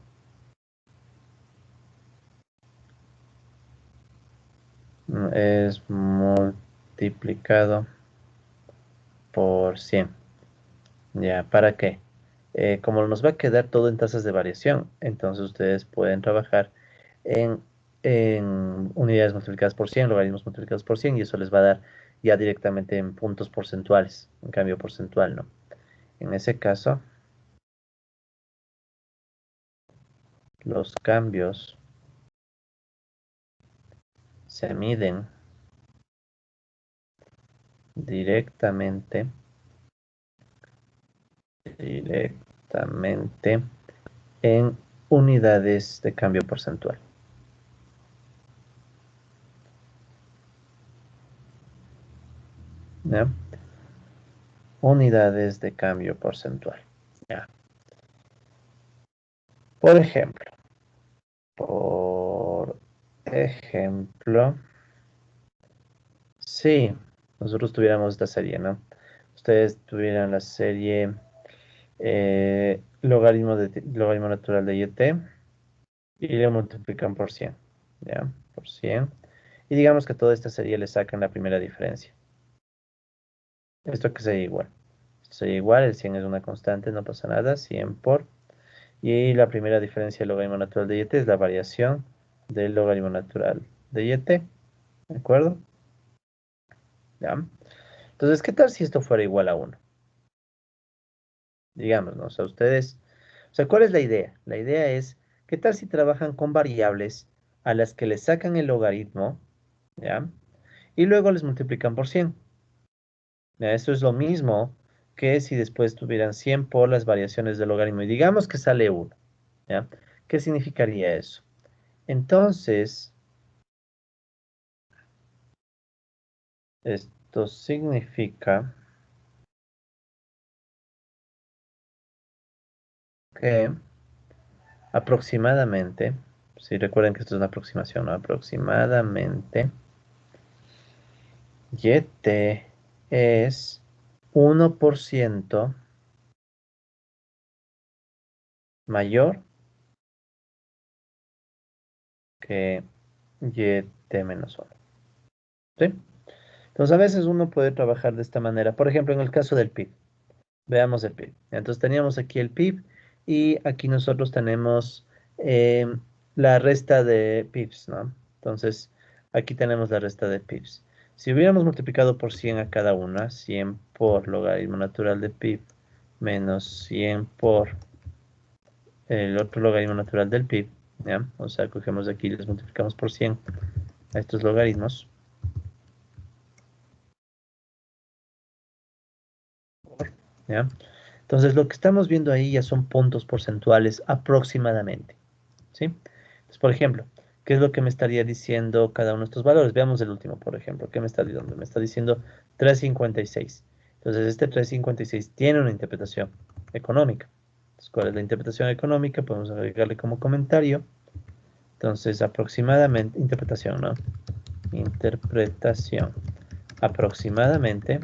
Es multiplicado por 100. ¿Ya? ¿Para qué? Como nos va a quedar todo en tasas de variación, entonces ustedes pueden trabajar en, en unidades multiplicadas por 100, logaritmos multiplicados por 100, y eso les va a dar ya directamente en puntos porcentuales, en cambio porcentual, ¿no? En ese caso, los cambios se miden directamente, directamente en unidades de cambio porcentual. ¿Ya? Unidades de cambio porcentual. ¿Ya? Por ejemplo, por ejemplo, si nosotros tuviéramos esta serie, ¿no? Ustedes tuvieran la serie logaritmo natural de y y le multiplican por 100, ¿ya? Por 100. Y digamos que toda esta serie le sacan la primera diferencia. Esto que sería igual. Esto sería igual, el 100 es una constante, no pasa nada, 100 por. Y la primera diferencia del logaritmo natural de y es la variación del logaritmo natural de y, ¿de acuerdo? ¿Ya? Entonces, ¿qué tal si esto fuera igual a uno? Digamos, ¿no? O sea, ustedes, o sea, ¿cuál es la idea? La idea es, ¿qué tal si trabajan con variables a las que le sacan el logaritmo, ¿ya? Y luego les multiplican por 100. ¿Ya? Esto es lo mismo que si después tuvieran 100 por las variaciones del logaritmo. Y digamos que sale uno, ¿ya? ¿Qué significaría eso? Entonces, esto significa que aproximadamente, si recuerden que esto es una aproximación, ¿no? Aproximadamente, y es 1% mayor que y menos 1. ¿Sí? Entonces, a veces uno puede trabajar de esta manera. Por ejemplo, en el caso del PIB. Veamos el PIB. Entonces, teníamos aquí el PIB y aquí nosotros tenemos la resta de PIBs, ¿no? Entonces, aquí tenemos la resta de PIBs. Si hubiéramos multiplicado por 100 a cada una, 100 por logaritmo natural de PIB menos 100 por el otro logaritmo natural del PIB, ¿ya? O sea, cogemos de aquí y les multiplicamos por 100 a estos logaritmos, ¿ya? Entonces, lo que estamos viendo ahí ya son puntos porcentuales aproximadamente, ¿sí? Entonces, por ejemplo, ¿qué es lo que me estaría diciendo cada uno de estos valores? Veamos el último, por ejemplo. ¿Qué me está diciendo? Me está diciendo 3,56. Entonces, este 3,56 tiene una interpretación económica. Entonces, ¿cuál es la interpretación económica? Podemos agregarle como comentario. Entonces, aproximadamente, interpretación, ¿no? Interpretación. Aproximadamente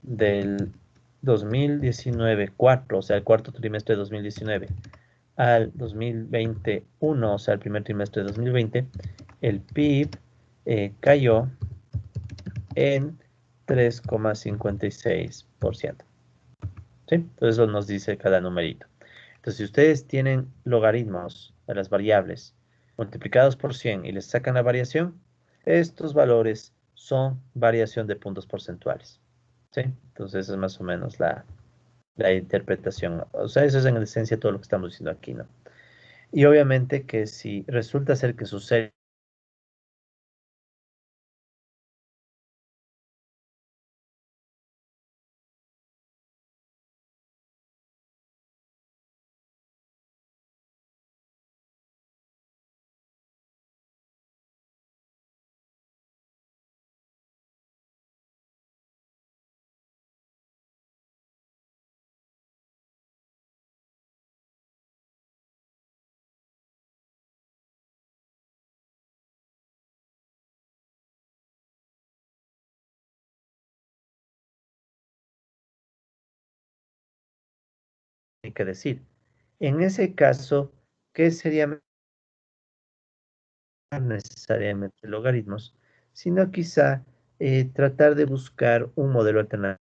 del 2019 4, o sea, el cuarto trimestre de 2019 al 2021, o sea, el primer trimestre de 2020, el PIB cayó en 3,56%. ¿Sí? Entonces eso nos dice cada numerito. Entonces, si ustedes tienen logaritmos de las variables multiplicados por 100 y les sacan la variación, estos valores son variación de puntos porcentuales. ¿Sí? Entonces, esa es más o menos la interpretación. O sea, eso es en esencia todo lo que estamos diciendo aquí, ¿no? Y obviamente que si resulta ser que sucede que decir, en ese caso, ¿qué sería necesariamente logaritmos, sino quizá tratar de buscar un modelo alternativo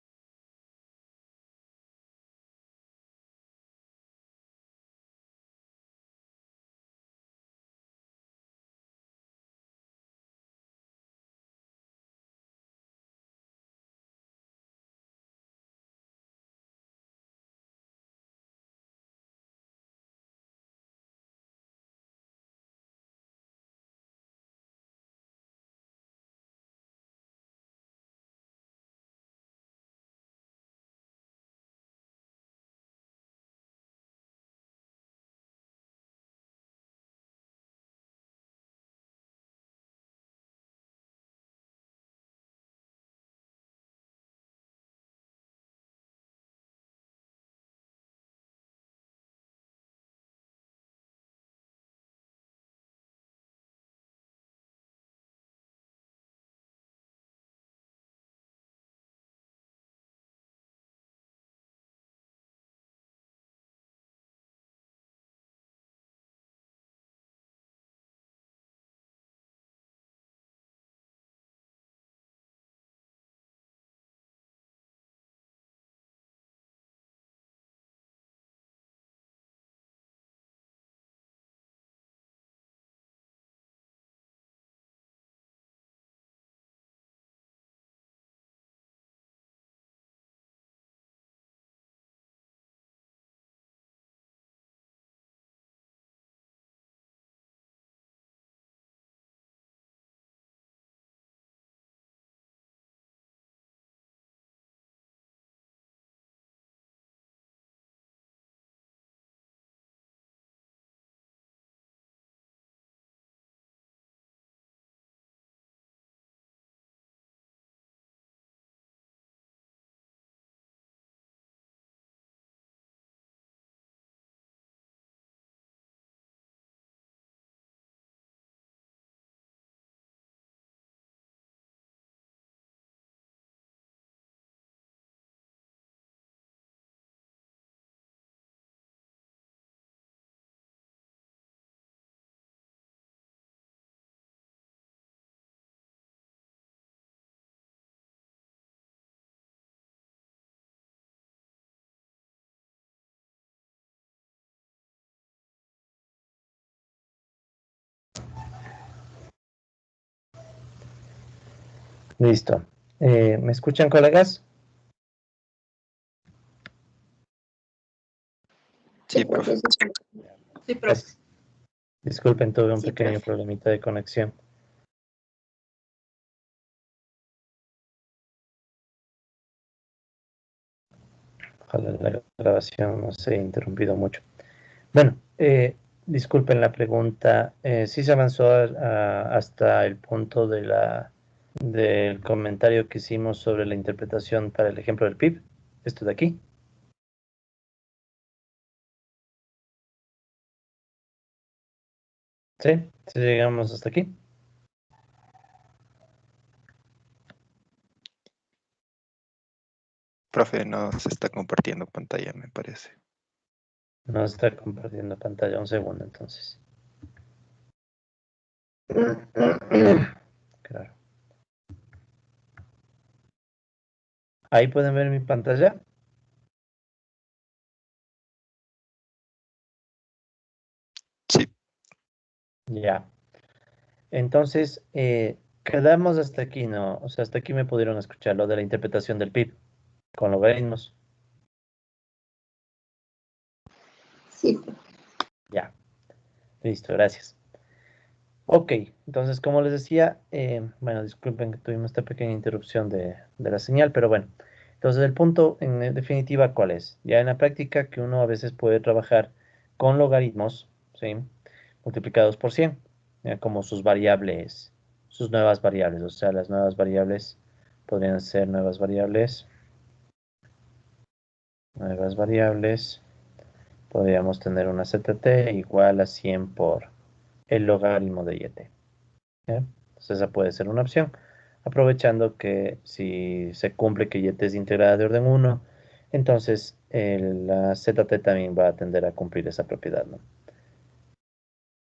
Listo. ¿Me escuchan, colegas? Sí, profe. Sí, profe. Gracias. Disculpen, tuve un Sí, pequeño profe. problemita de conexión. Ojalá la grabación no se haya interrumpido mucho. Bueno, disculpen la pregunta. ¿Sí se avanzó hasta el punto del comentario que hicimos sobre la interpretación para el ejemplo del PIB? Esto de aquí. ¿Sí? ¿Sí llegamos hasta aquí? Profe, no se está compartiendo pantalla, me parece. No está compartiendo pantalla. Un segundo, entonces. Claro. Ahí pueden ver mi pantalla. Sí, Ya. Entonces, quedamos hasta aquí, ¿no? O sea, hasta aquí me pudieron escuchar lo de la interpretación del PIB con logaritmos. Sí, profe. Ya. Listo, gracias. Ok, entonces como les decía, bueno, disculpen que tuvimos esta pequeña interrupción de la señal, pero bueno, entonces el punto en definitiva, ¿cuál es? Ya en la práctica que uno a veces puede trabajar con logaritmos, ¿sí? Multiplicados por 100, ya, como sus variables, sus nuevas variables, o sea, las nuevas variables podrían ser nuevas variables, podríamos tener una ZT igual a 100 por el logaritmo de YT. ¿Ya? Entonces esa puede ser una opción, aprovechando que si se cumple que YT es integrada de orden 1, entonces la ZT también va a tender a cumplir esa propiedad, ¿no?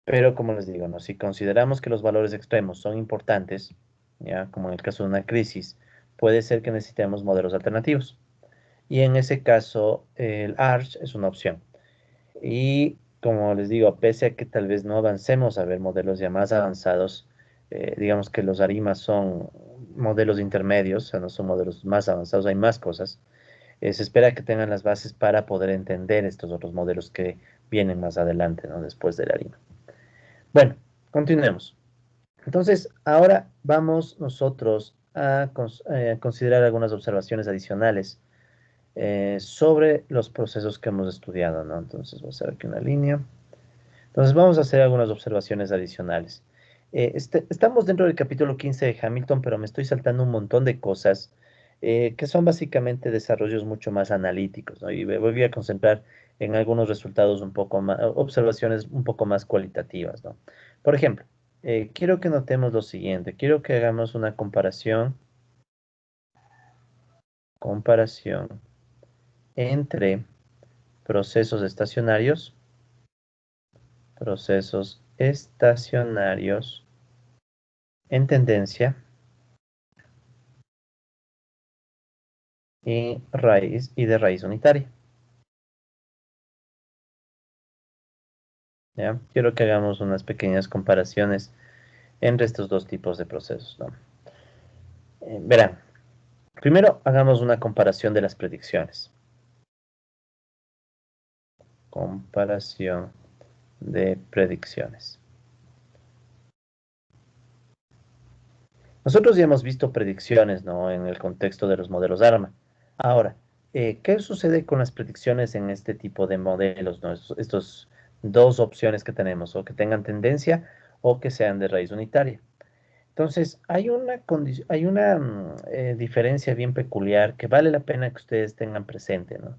Pero como les digo, ¿no? Si consideramos que los valores extremos son importantes, ya como en el caso de una crisis, puede ser que necesitemos modelos alternativos. Y en ese caso, el ARCH es una opción. Y como les digo, pese a que tal vez no avancemos a ver modelos ya más avanzados, digamos que los ARIMAS son modelos intermedios, o sea, no son modelos más avanzados, hay más cosas. Se espera que tengan las bases para poder entender estos otros modelos que vienen más adelante, ¿no? Después del ARIMA. Bueno, continuemos. Entonces, ahora vamos nosotros a considerar algunas observaciones adicionales sobre los procesos que hemos estudiado, ¿no? Entonces, voy a hacer aquí una línea. Entonces vamos a hacer algunas observaciones adicionales. Estamos dentro del capítulo 15 de Hamilton, pero me estoy saltando un montón de cosas que son básicamente desarrollos mucho más analíticos, ¿no? Y me voy a concentrar en algunos resultados un poco más, observaciones un poco más cualitativas, ¿no? Por ejemplo, quiero que notemos lo siguiente. Quiero que hagamos una comparación entre procesos estacionarios en tendencia y de raíz unitaria. ¿Ya? Quiero que hagamos unas pequeñas comparaciones entre estos dos tipos de procesos, ¿no? Verán, primero hagamos una comparación de las predicciones. Comparación de predicciones. Nosotros ya hemos visto predicciones, ¿no? En el contexto de los modelos ARMA. Ahora, ¿qué sucede con las predicciones en este tipo de modelos, ¿no? Estos dos opciones que tenemos, o que tengan tendencia o que sean de raíz unitaria. Entonces, hay una diferencia bien peculiar que vale la pena que ustedes tengan presente, ¿no?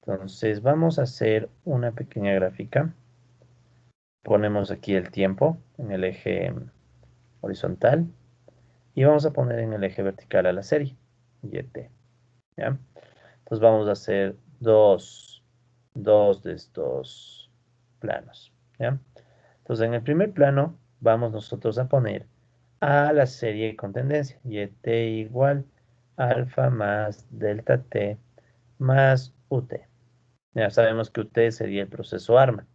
Entonces, vamos a hacer una pequeña gráfica. Ponemos aquí el tiempo en el eje horizontal y vamos a poner en el eje vertical a la serie, YT, ¿ya? Entonces, vamos a hacer dos de estos planos, ¿ya? Entonces, en el primer plano, vamos nosotros a poner a la serie con tendencia, YT igual alfa más delta T más UT. Ya sabemos que UT sería el proceso ARMA.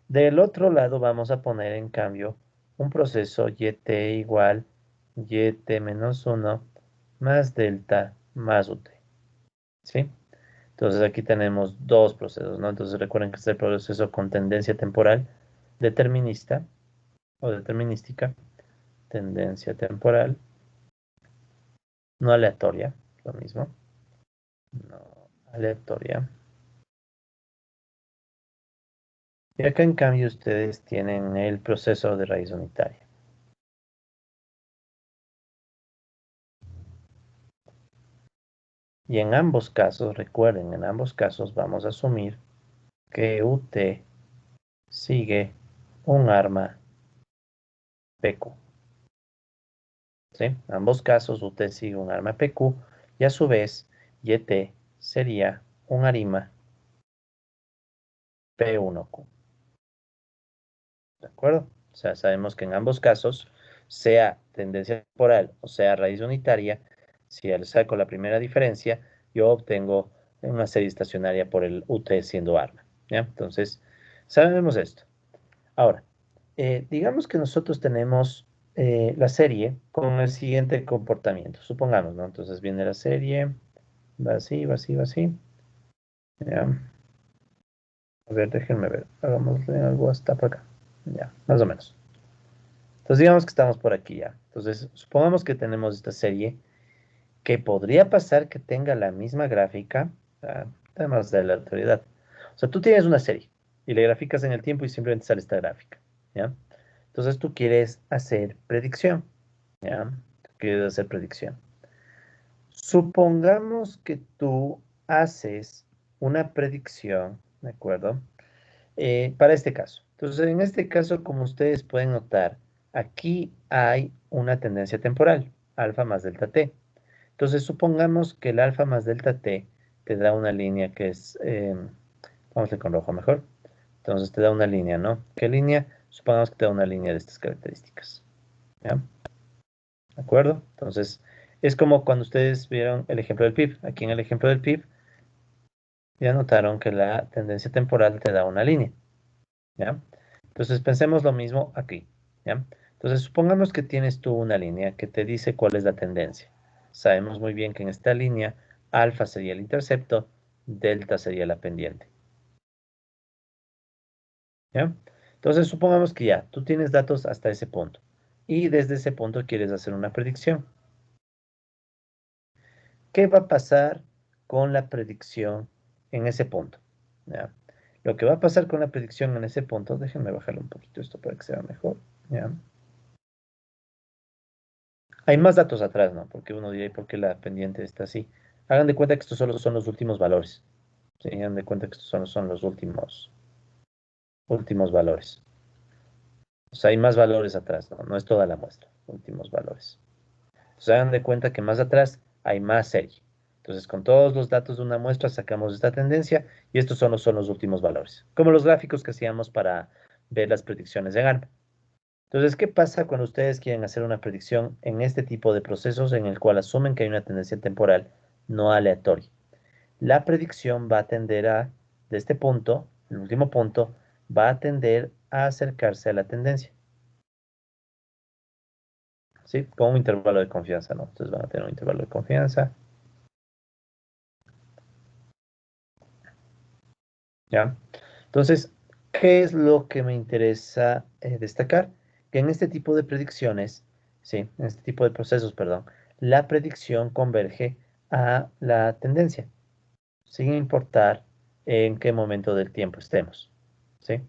Del otro lado vamos a poner en cambio un proceso YT igual YT menos 1 más delta más UT. ¿Sí? Entonces aquí tenemos dos procesos, ¿no? Entonces recuerden que este es el proceso con tendencia temporal determinista o determinística, tendencia temporal, no aleatoria, lo mismo, no aleatoria. Y acá en cambio ustedes tienen el proceso de raíz unitaria. Y en ambos casos, recuerden, en ambos casos vamos a asumir que UT sigue un arma PQ. ¿Sí? En ambos casos UT sigue un arma PQ y a su vez YT sería un arima P1Q. ¿De acuerdo? O sea, sabemos que en ambos casos, sea tendencia temporal o sea raíz unitaria, si le saco la primera diferencia, yo obtengo una serie estacionaria por el UT siendo arma. ¿Ya? Entonces, sabemos esto. Ahora, Digamos que nosotros tenemos la serie con el siguiente comportamiento. Supongamos, ¿no? Entonces viene la serie, va así, va así, va así. Ya. A ver, déjenme ver. Hagámosle algo hasta por acá. Ya, más o menos. Entonces digamos que estamos por aquí ya. Entonces, supongamos que tenemos esta serie que podría pasar que tenga la misma gráfica, además de la autoridad. O sea, tú tienes una serie y le graficas en el tiempo y simplemente sale esta gráfica, ¿ya? Entonces tú quieres hacer predicción, ¿ya? Tú quieres hacer predicción. Supongamos que tú haces una predicción, ¿de acuerdo? Para este caso. Entonces, en este caso, como ustedes pueden notar, aquí hay una tendencia temporal, alfa más delta t. Entonces, supongamos que el alfa más delta t te da una línea que es, vamos a ir con rojo mejor. Entonces, te da una línea, ¿no? ¿Qué línea? Supongamos que te da una línea de estas características, ¿ya? ¿De acuerdo? Entonces, es como cuando ustedes vieron el ejemplo del PIB. Aquí en el ejemplo del PIB, ya notaron que la tendencia temporal te da una línea, ¿ya? Entonces, pensemos lo mismo aquí, ¿ya? Entonces, supongamos que tienes tú una línea que te dice cuál es la tendencia. Sabemos muy bien que en esta línea, alfa sería el intercepto, delta sería la pendiente, ¿ya? Entonces, supongamos que ya, tú tienes datos hasta ese punto y desde ese punto quieres hacer una predicción. ¿Qué va a pasar con la predicción en ese punto? ¿Ya? Lo que va a pasar con la predicción en ese punto, déjenme bajarle un poquito esto para que sea mejor, ¿ya? Hay más datos atrás, ¿no? Porque uno diría, ¿por qué la pendiente está así? Hagan de cuenta que estos solo son los últimos valores. ¿Sí? Hagan de cuenta que estos solo son los últimos valores. O sea, hay más valores atrás, ¿no? No es toda la muestra, últimos valores. Entonces, hagan de cuenta que más atrás hay más serie. Entonces, con todos los datos de una muestra sacamos esta tendencia y estos son los últimos valores. Como los gráficos que hacíamos para ver las predicciones de ARM. Entonces, ¿qué pasa cuando ustedes quieren hacer una predicción en este tipo de procesos en el cual asumen que hay una tendencia temporal no aleatoria? La predicción va a tender a, de este punto, el último punto, va a tender a acercarse a la tendencia. ¿Sí? Con un intervalo de confianza, ¿no? Entonces van a tener un intervalo de confianza. ¿Ya? Entonces, ¿qué es lo que me interesa destacar? Que en este tipo de predicciones, sí, en este tipo de procesos, perdón, la predicción converge a la tendencia, sin importar en qué momento del tiempo estemos, ¿sí?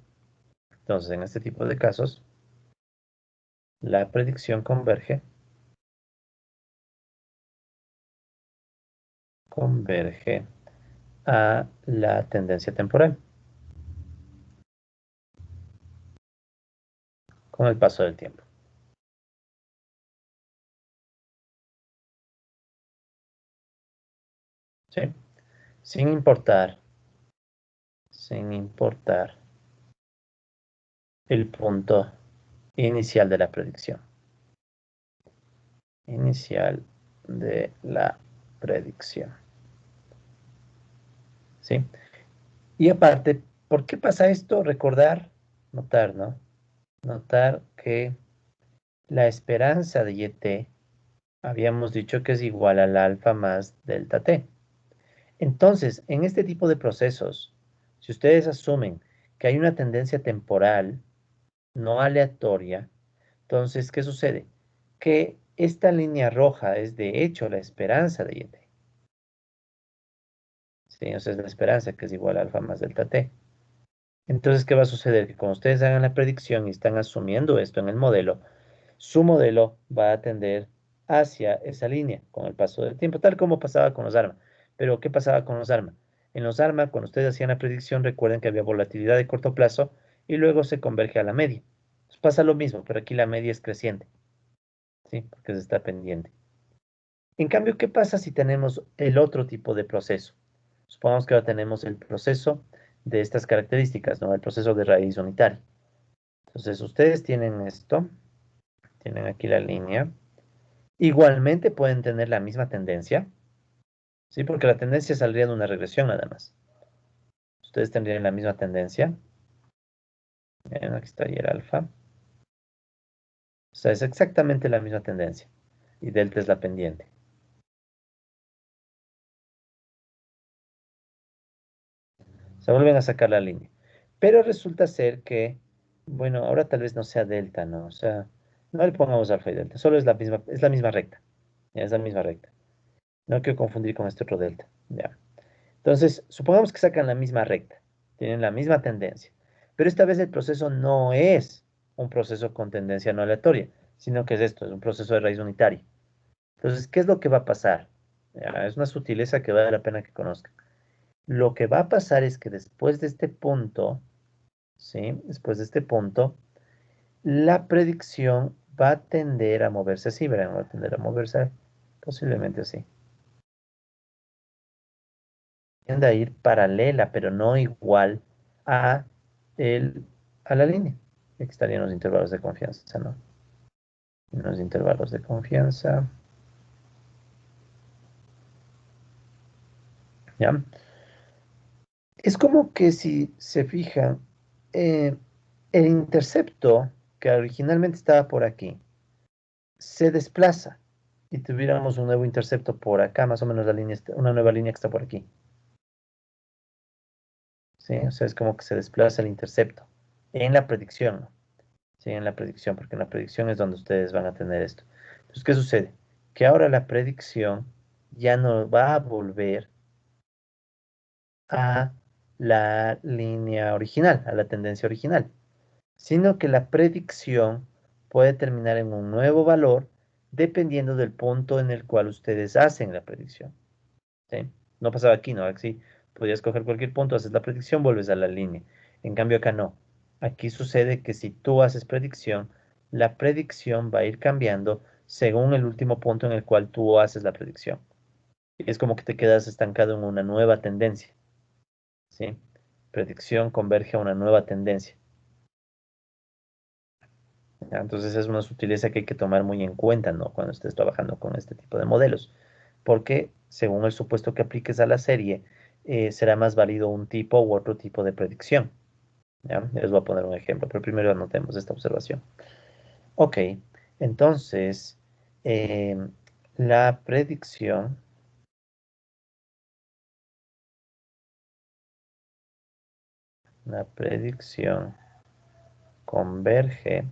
Entonces, en este tipo de casos, la predicción converge a la tendencia temporal con el paso del tiempo, ¿sí? Sin importar, sin importar el punto inicial de la predicción. Inicial de la predicción. ¿Sí? Y aparte, ¿por qué pasa esto? Recordar, notar, ¿no? Notar que la esperanza de YT habíamos dicho que es igual al alfa más delta T. Entonces, en este tipo de procesos, si ustedes asumen que hay una tendencia temporal no aleatoria, entonces, ¿qué sucede? Que esta línea roja es de hecho la esperanza de YT. Sí, o sea, es la esperanza que es igual a alfa más delta t. Entonces, ¿qué va a suceder? Que cuando ustedes hagan la predicción y están asumiendo esto en el modelo, su modelo va a tender hacia esa línea con el paso del tiempo, tal como pasaba con los ARMA. Pero, ¿qué pasaba con los ARMA? En los ARMA, cuando ustedes hacían la predicción, recuerden que había volatilidad de corto plazo y luego se converge a la media. Pues pasa lo mismo, pero aquí la media es creciente, ¿sí? Porque se está pendiente. En cambio, ¿qué pasa si tenemos el otro tipo de proceso? Supongamos que ahora tenemos el proceso de estas características, ¿no? El proceso de raíz unitaria. Entonces, ustedes tienen esto, tienen aquí la línea. Igualmente pueden tener la misma tendencia, ¿sí? Porque la tendencia saldría de una regresión nada más. Ustedes tendrían la misma tendencia. Bien, aquí estaría el alfa. sea, es exactamente la misma tendencia. Y delta es la pendiente. Se vuelven a sacar la línea. Pero resulta ser que, bueno, ahora tal vez no sea delta, ¿no? O sea, no le pongamos alfa y delta, solo es la misma recta. Ya, es la misma recta. No quiero confundir con este otro delta. Ya. Entonces, supongamos que sacan la misma recta, tienen la misma tendencia, pero esta vez el proceso no es un proceso con tendencia no aleatoria, sino que es esto, es un proceso de raíz unitaria. Entonces, ¿qué es lo que va a pasar? Ya, es una sutileza que vale la pena que conozcan. Lo que va a pasar es que después de este punto, ¿sí? Después de este punto, la predicción va a tender a moverse así, verán, va a tender a moverse posiblemente así. Tiende a ir paralela, pero no igual a, a la línea. Aquí estarían los intervalos de confianza, ¿no? En los intervalos de confianza. ¿Ya? Es como que si se fijan, eh, el intercepto que originalmente estaba por aquí se desplaza y tuviéramos un nuevo intercepto por acá, más o menos la línea, una nueva línea que está por aquí. ¿Sí? O sea, es como que se desplaza el intercepto en la predicción, ¿no? Sí, en la predicción, porque en la predicción es donde ustedes van a tener esto. Entonces, ¿qué sucede? Que ahora la predicción ya no va a volver a la línea original, a la tendencia original, sino que la predicción puede terminar en un nuevo valor dependiendo del punto en el cual ustedes hacen la predicción. ¿Sí? No pasaba aquí, ¿no? Aquí podías coger cualquier punto, haces la predicción, vuelves a la línea. En cambio acá no. Aquí sucede que si tú haces predicción, la predicción va a ir cambiando según el último punto en el cual tú haces la predicción. Y es como que te quedas estancado en una nueva tendencia. ¿Sí? Predicción converge a una nueva tendencia. ¿Ya? Entonces es una sutileza que hay que tomar muy en cuenta, ¿no? Cuando estés trabajando con este tipo de modelos. Porque según el supuesto que apliques a la serie, será más válido un tipo u otro tipo de predicción. ¿Ya? Les voy a poner un ejemplo, pero primero anotemos esta observación. Ok, entonces, em, la predicción, la predicción converge,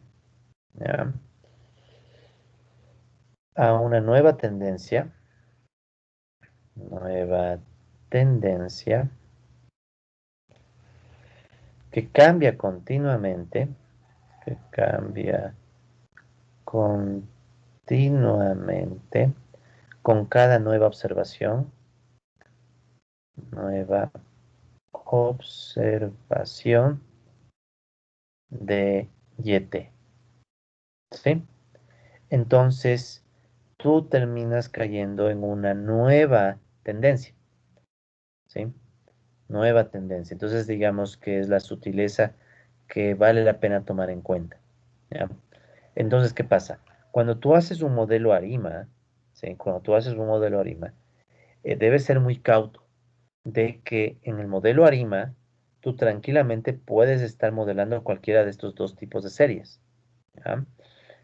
¿ya?, a una nueva tendencia que cambia continuamente, que cambia continuamente con cada nueva observación de YT. ¿Sí? Entonces, tú terminas cayendo en una nueva tendencia. ¿Sí? Nueva tendencia. Entonces, digamos que es la sutileza que vale la pena tomar en cuenta. ¿Ya? Entonces, ¿qué pasa? Cuando tú haces un modelo ARIMA, ¿sí? Cuando tú haces un modelo ARIMA, debes ser muy cauto de que en el modelo ARIMA tú tranquilamente puedes estar modelando cualquiera de estos dos tipos de series. ¿Ya?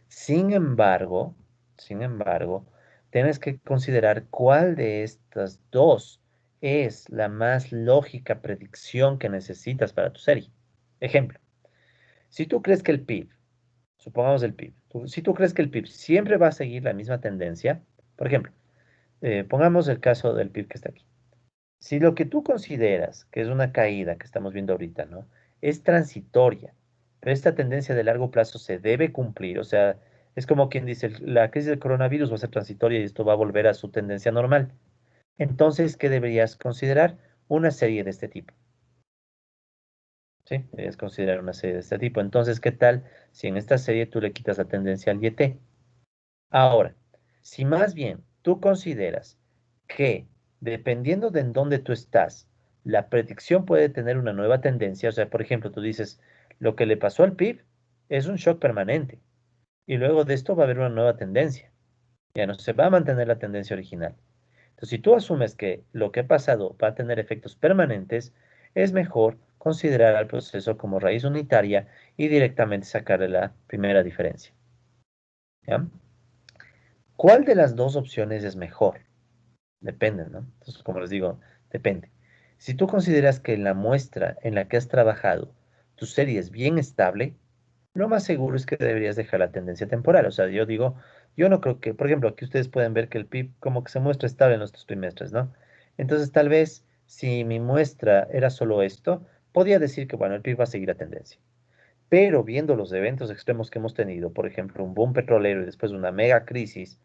Sin embargo, sin embargo, tienes que considerar cuál de estas dos es la más lógica predicción que necesitas para tu serie. Ejemplo, si tú crees que el PIB, supongamos el PIB, si tú crees que el PIB siempre va a seguir la misma tendencia, por ejemplo, pongamos el caso del PIB que está aquí. Si lo que tú consideras que es una caída que estamos viendo ahorita, ¿no? Es transitoria, pero esta tendencia de largo plazo se debe cumplir, o sea, es como quien dice, la crisis del coronavirus va a ser transitoria y esto va a volver a su tendencia normal. Entonces, ¿qué deberías considerar? Una serie de este tipo, ¿sí? Deberías considerar una serie de este tipo. Entonces, ¿qué tal si en esta serie tú le quitas la tendencia al YT? Ahora, si más bien tú consideras que dependiendo de en dónde tú estás, la predicción puede tener una nueva tendencia, o sea, por ejemplo, tú dices, lo que le pasó al PIB es un shock permanente y luego de esto va a haber una nueva tendencia, ya no se va a mantener la tendencia original. Entonces, si tú asumes que lo que ha pasado va a tener efectos permanentes, es mejor considerar al proceso como raíz unitaria y directamente sacarle la primera diferencia. ¿Ya? ¿Cuál de las dos opciones es mejor? Depende, ¿no? Entonces, como les digo, depende. Si tú consideras que en la muestra en la que has trabajado tu serie es bien estable, lo más seguro es que deberías dejar la tendencia temporal. O sea, yo digo, yo no creo que, por ejemplo, aquí ustedes pueden ver que el PIB como que se muestra estable en los 3 trimestres, ¿no? Entonces, tal vez si mi muestra era solo esto, podría decir que, bueno, el PIB va a seguir la tendencia. Pero viendo los eventos extremos que hemos tenido, por ejemplo, un boom petrolero y después una mega crisis,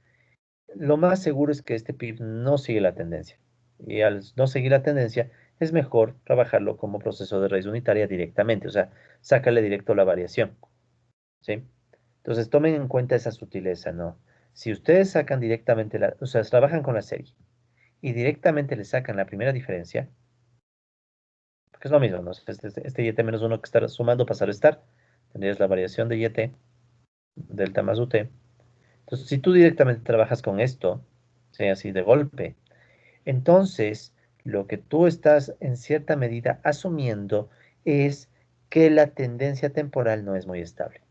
lo más seguro es que este PIB no sigue la tendencia. Y al no seguir la tendencia, es mejor trabajarlo como proceso de raíz unitaria directamente, o sea, sácale directo la variación, ¿sí? Entonces tomen en cuenta esa sutileza, ¿no? Si ustedes sacan directamente o sea, trabajan con la serie y directamente le sacan la primera diferencia, porque es lo mismo, ¿no? Este YT menos uno que está sumando pasa a restar, tendrías la variación de YT, delta más UT. Entonces, si tú directamente trabajas con esto, sea así de golpe, entonces lo que tú estás en cierta medida asumiendo es que la tendencia temporal no es muy estable.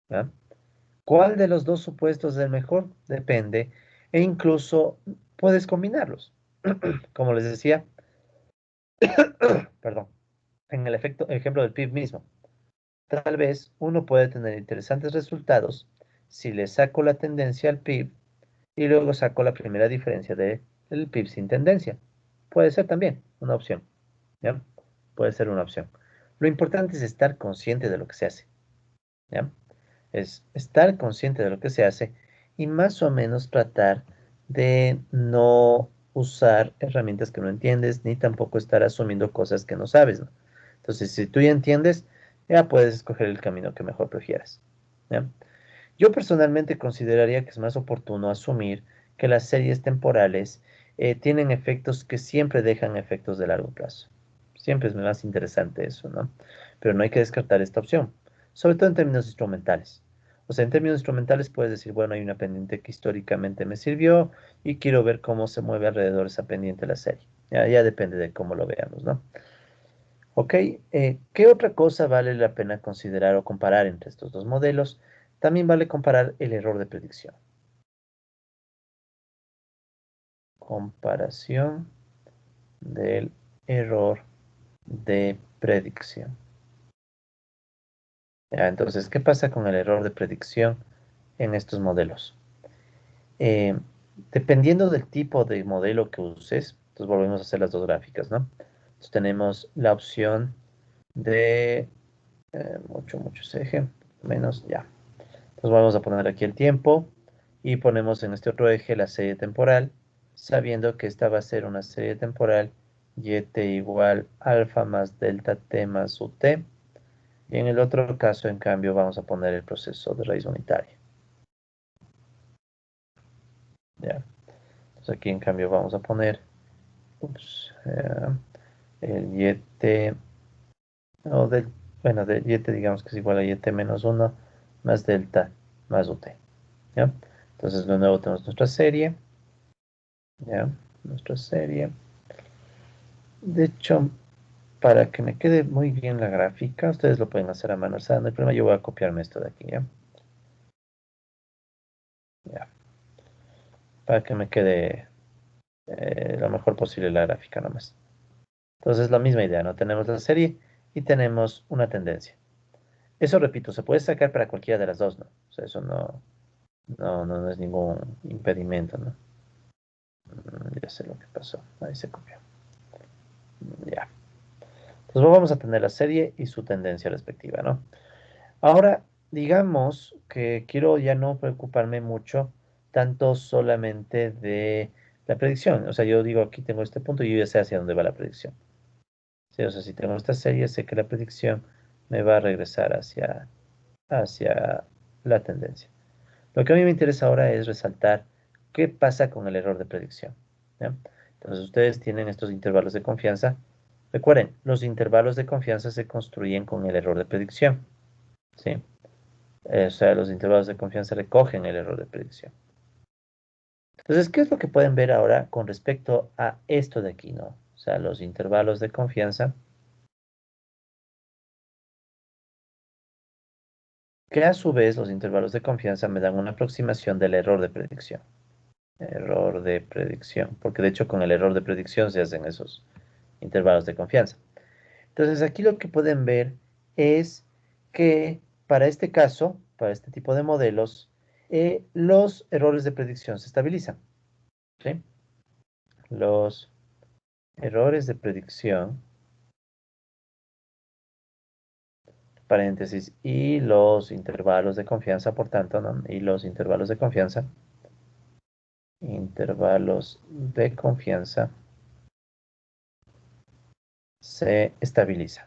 ¿Ya? ¿Cuál de los dos supuestos es el mejor? Depende. E incluso puedes combinarlos. Como les decía, perdón, en el ejemplo del PIB mismo. Tal vez uno puede tener interesantes resultados si le saco la tendencia al PIB y luego saco la primera diferencia del PIB sin tendencia. Puede ser también una opción. ¿Ya? Puede ser una opción. Lo importante es estar consciente de lo que se hace. ¿Ya? Es estar consciente de lo que se hace y más o menos tratar de no usar herramientas que no entiendes, ni tampoco estar asumiendo cosas que no sabes, ¿no? Entonces, si tú ya entiendes, ya puedes escoger el camino que mejor prefieras. ¿Ya? Yo personalmente consideraría que es más oportuno asumir que las series temporales tienen efectos que siempre dejan efectos de largo plazo. Siempre es más interesante eso, ¿no? Pero no hay que descartar esta opción, sobre todo en términos instrumentales. O sea, en términos instrumentales puedes decir, bueno, hay una pendiente que históricamente me sirvió y quiero ver cómo se mueve alrededor de esa pendiente la serie. Ya depende de cómo lo veamos, ¿no? Ok, ¿qué otra cosa vale la pena considerar o comparar entre estos dos modelos? También vale comparar el error de predicción. Comparación del error de predicción. Ya, entonces, ¿qué pasa con el error de predicción en estos modelos? Eh, Dependiendo del tipo de modelo que uses, entonces volvemos a hacer las dos gráficas, ¿no? Entonces tenemos la opción de mucho eje, menos ya. Entonces vamos a poner aquí el tiempo y ponemos en este otro eje la serie temporal, sabiendo que esta va a ser una serie temporal yt igual alfa más delta t más ut. Y en el otro caso, en cambio, vamos a poner el proceso de raíz unitaria. ¿Ya? Entonces aquí, en cambio, vamos a poner el yt, o bueno, del yt digamos que es igual a yt menos 1 más delta más ut. ¿Ya? Entonces, de nuevo tenemos nuestra serie. ¿Ya? Nuestra serie. De hecho, para que me quede muy bien la gráfica, ustedes lo pueden hacer a mano. O sea, no hay problema, yo voy a copiarme esto de aquí, ¿ya? Ya. Para que me quede lo mejor posible la gráfica nomás. Entonces, la misma idea, ¿no? Tenemos la serie y tenemos una tendencia. Eso, repito, se puede sacar para cualquiera de las dos, ¿no? O sea, eso no es ningún impedimento, ¿no? Ya sé lo que pasó. Ahí se copió. Ya. Entonces, vamos a tener la serie y su tendencia respectiva, ¿no? Ahora, digamos que quiero ya no preocuparme mucho tanto solamente de la predicción. O sea, yo digo, aquí tengo este punto y yo ya sé hacia dónde va la predicción. Sí, o sea, si tengo esta serie, sé que la predicción me va a regresar hacia la tendencia. Lo que a mí me interesa ahora es resaltar qué pasa con el error de predicción. ¿Ya? Entonces, ustedes tienen estos intervalos de confianza. Recuerden, los intervalos de confianza se construyen con el error de predicción. ¿Sí? O sea, los intervalos de confianza recogen el error de predicción. Entonces, ¿qué es lo que pueden ver ahora con respecto a esto de aquí, ¿no? O sea, los intervalos de confianza que a su vez los intervalos de confianza me dan una aproximación del error de predicción. Error de predicción, porque de hecho con el error de predicción se hacen esos intervalos de confianza. Entonces aquí lo que pueden ver es que para este caso, para este tipo de modelos, los errores de predicción se estabilizan. ¿Sí? Los errores de predicción, paréntesis, y los intervalos de confianza, por tanto, ¿no? Y los intervalos de confianza se estabilizan.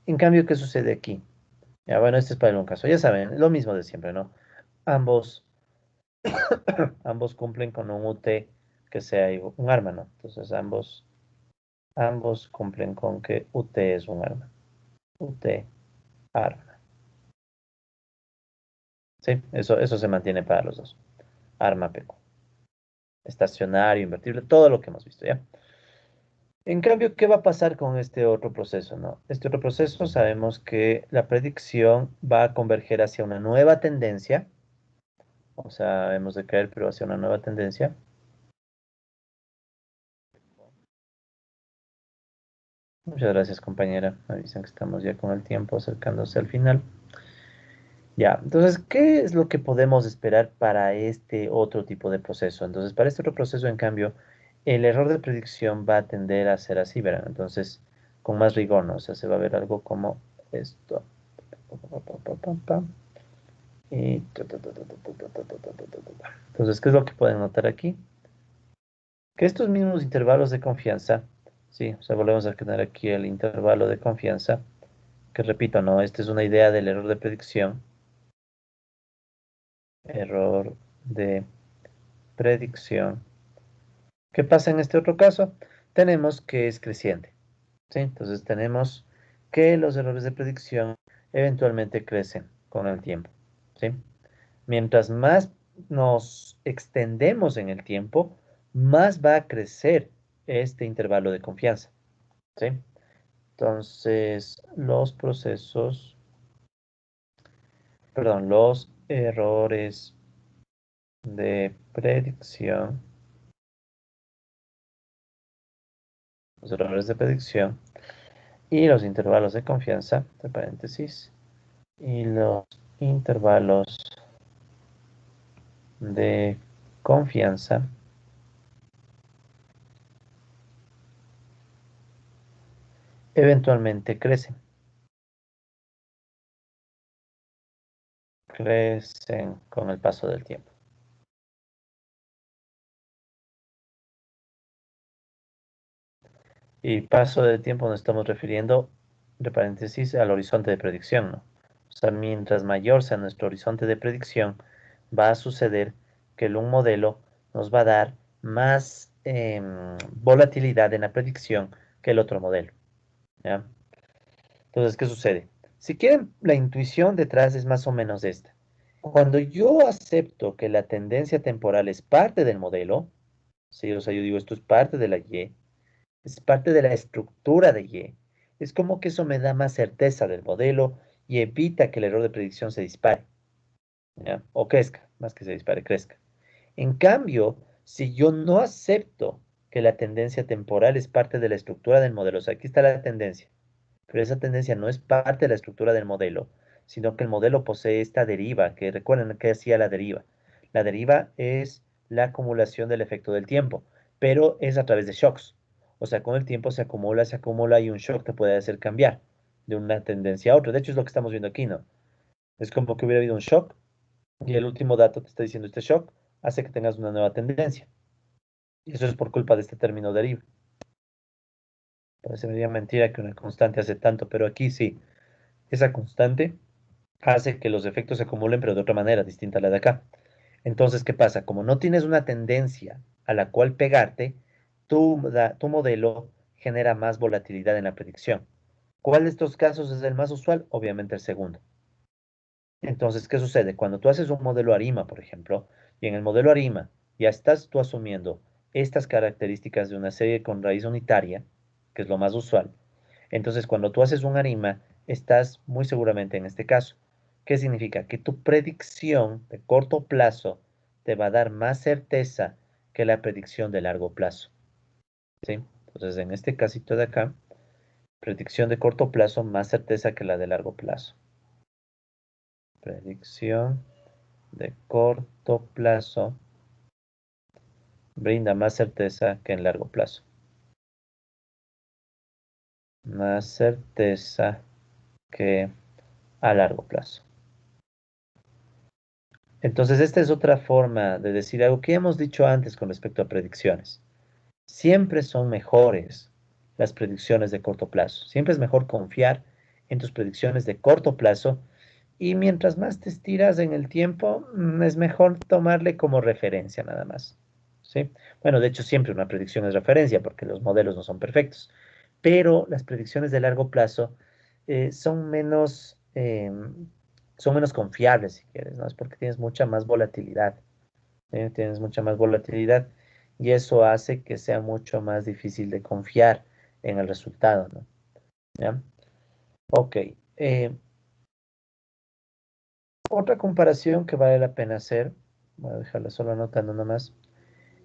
En cambio, ¿qué sucede aquí? Ya, bueno, este es para un caso. Ya saben, lo mismo de siempre, ¿no? Ambos, ambos cumplen con un UT que sea un arma, ¿no? Entonces, ambos cumplen con que UT es un arma. UT, arma. ¿Sí? Eso se mantiene para los dos. Arma, PQ. Estacionario, invertible, todo lo que hemos visto, ¿ya? En cambio, ¿qué va a pasar con este otro proceso, no? Este otro proceso sabemos que la predicción va a converger hacia una nueva tendencia, o sea, hemos de caer, pero hacia una nueva tendencia. Muchas gracias, compañera. Me avisan que estamos ya con el tiempo acercándose al final. Ya, entonces, ¿qué es lo que podemos esperar para este otro tipo de proceso? Entonces, para este otro proceso, en cambio, el error de predicción va a tender a ser así, ¿verán? Entonces, con más rigor, ¿no? O sea, se va a ver algo como esto. Y entonces, ¿qué es lo que pueden notar aquí? Que estos mismos intervalos de confianza, sí, o sea, volvemos a tener aquí el intervalo de confianza, que repito, no, esta es una idea del error de predicción. Error de predicción. ¿Qué pasa en este otro caso? Tenemos que es creciente, ¿sí? Entonces tenemos que los errores de predicción eventualmente crecen con el tiempo, ¿sí? Mientras más nos extendemos en el tiempo, más va a crecer este intervalo de confianza, ¿sí? Entonces, los errores de predicción, y los intervalos de confianza, entre paréntesis, y los intervalos de confianza eventualmente crecen con el paso del tiempo. Y paso del tiempo nos estamos refiriendo, entre paréntesis, al horizonte de predicción, ¿no? O sea, mientras mayor sea nuestro horizonte de predicción, va a suceder que un modelo nos va a dar más volatilidad en la predicción que el otro modelo, ¿ya? Entonces, ¿qué sucede? Si quieren, la intuición detrás es más o menos esta. Cuando yo acepto que la tendencia temporal es parte del modelo, ¿sí? O sea, yo digo, esto es parte de la Y, es parte de la estructura de Y, es como que eso me da más certeza del modelo y evita que el error de predicción se dispare, ¿ya? O crezca, más que se dispare, crezca. En cambio, si yo no acepto que la tendencia temporal es parte de la estructura del modelo, o sea, aquí está la tendencia, pero esa tendencia no es parte de la estructura del modelo, sino que el modelo posee esta deriva, que recuerden que hacía la deriva. La deriva es la acumulación del efecto del tiempo, pero es a través de shocks. O sea, con el tiempo se acumula y un shock te puede hacer cambiar de una tendencia a otra. De hecho, es lo que estamos viendo aquí, ¿no? Es como que hubiera habido un shock y el último dato te está diciendo este shock hace que tengas una nueva tendencia. Y eso es por culpa de este término deriva. Parecería mentira que una constante hace tanto, pero aquí sí, esa constante hace que los efectos se acumulen, pero de otra manera, distinta a la de acá. Entonces, ¿qué pasa? Como no tienes una tendencia a la cual pegarte, tu modelo genera más volatilidad en la predicción. ¿Cuál de estos casos es el más usual? Obviamente el segundo. Entonces, ¿qué sucede? Cuando tú haces un modelo ARIMA, por ejemplo, y en el modelo ARIMA ya estás tú asumiendo estas características de una serie con raíz unitaria, que es lo más usual, Entonces, cuando tú haces un ARIMA, estás muy seguramente en este caso. ¿Qué significa? Que tu predicción de corto plazo te va a dar más certeza que la predicción de largo plazo. ¿Sí? Entonces, en este casito de acá, predicción de corto plazo más certeza que la de largo plazo. Predicción de corto plazo brinda más certeza que en largo plazo. Más certeza que a largo plazo. Entonces, esta es otra forma de decir algo que hemos dicho antes con respecto a predicciones. Siempre son mejores las predicciones de corto plazo. Siempre es mejor confiar en tus predicciones de corto plazo y mientras más te estiras en el tiempo, es mejor tomarle como referencia nada más. ¿Sí? Bueno, de hecho siempre una predicción es referencia porque los modelos no son perfectos, pero las predicciones de largo plazo son menos confiables, si quieres, ¿no? Es porque tienes mucha más volatilidad. Tienes mucha más volatilidad y eso hace que sea mucho más difícil de confiar en el resultado, ¿no? ¿Ya? Ok. Otra comparación que vale la pena hacer, voy a dejarla solo anotando nomás,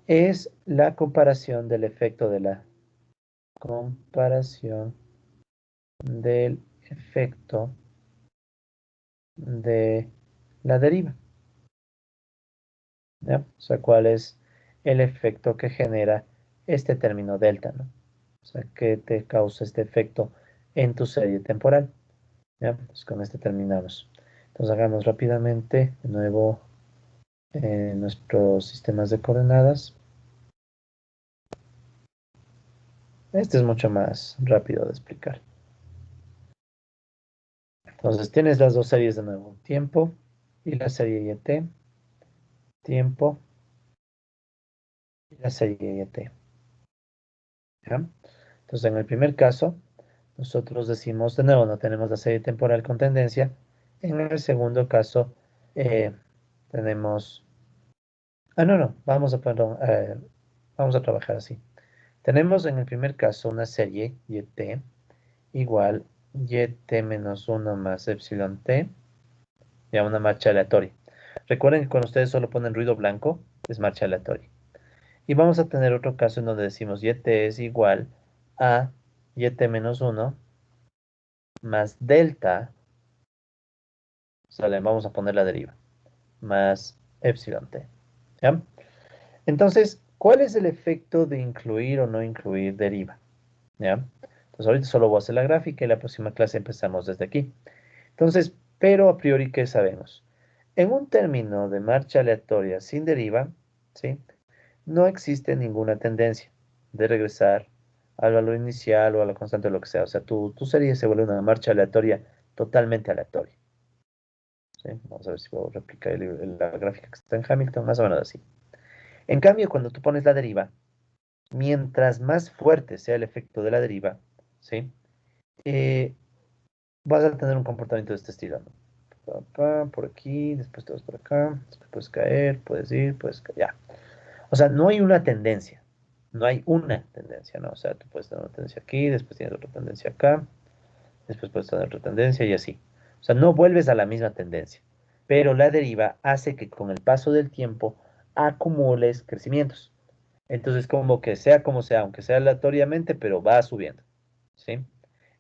es la comparación del efecto de la comparación del efecto de la deriva. ¿Ya? O sea, ¿cuál es el efecto que genera este término delta, ¿no? O sea, ¿qué te causa este efecto en tu serie temporal? ¿Ya? Pues con este terminamos. Entonces hagamos rápidamente de nuevo nuestros sistemas de coordenadas. Este es mucho más rápido de explicar. Entonces tienes las dos series de nuevo, tiempo y la serie YT, tiempo y la serie YT. ¿Ya? Entonces en el primer caso, nosotros decimos de nuevo, no tenemos la serie temporal con tendencia. En el segundo caso, tenemos... Ah, no, vamos vamos a trabajar así. Tenemos en el primer caso una serie YT igual YT menos 1 más epsilon T, ya una marcha aleatoria. Recuerden que cuando ustedes solo ponen ruido blanco, es marcha aleatoria. Y vamos a tener otro caso en donde decimos YT es igual a YT menos 1 más delta, vamos a poner la deriva, más epsilon T. ¿Ya? Entonces, ¿cuál es el efecto de incluir o no incluir deriva? ¿Ya? Entonces ahorita solo voy a hacer la gráfica y la próxima clase empezamos desde aquí. Entonces, pero a priori, ¿qué sabemos? En un término de marcha aleatoria sin deriva, ¿sí? No existe ninguna tendencia de regresar al valor inicial o a la constante o lo que sea. O sea, tu serie se vuelve una marcha aleatoria totalmente aleatoria. ¿Sí? Vamos a ver si puedo replicar la gráfica que está en Hamilton, más o menos así. En cambio, cuando tú pones la deriva, mientras más fuerte sea el efecto de la deriva, ¿sí? Vas a tener un comportamiento de este estilo, ¿no? Por aquí, después te vas por acá, después puedes caer, puedes caer, ya. O sea, no hay una tendencia, no hay una tendencia, ¿no? O sea, tú puedes tener una tendencia aquí, después tienes otra tendencia acá, después puedes tener otra tendencia y así. O sea, no vuelves a la misma tendencia, pero la deriva hace que con el paso del tiempo acumules crecimientos. Entonces, como sea, aunque sea aleatoriamente, pero va subiendo, ¿sí?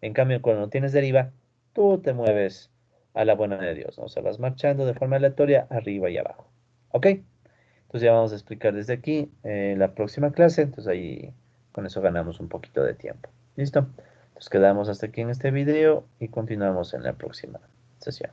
En cambio, cuando no tienes deriva, tú te mueves a la buena de Dios, ¿no? O sea, vas marchando de forma aleatoria arriba y abajo. ¿Ok? Entonces ya vamos a explicar desde aquí la próxima clase. Entonces ahí con eso ganamos un poquito de tiempo. ¿Listo? Entonces quedamos hasta aquí en este video y continuamos en la próxima sesión.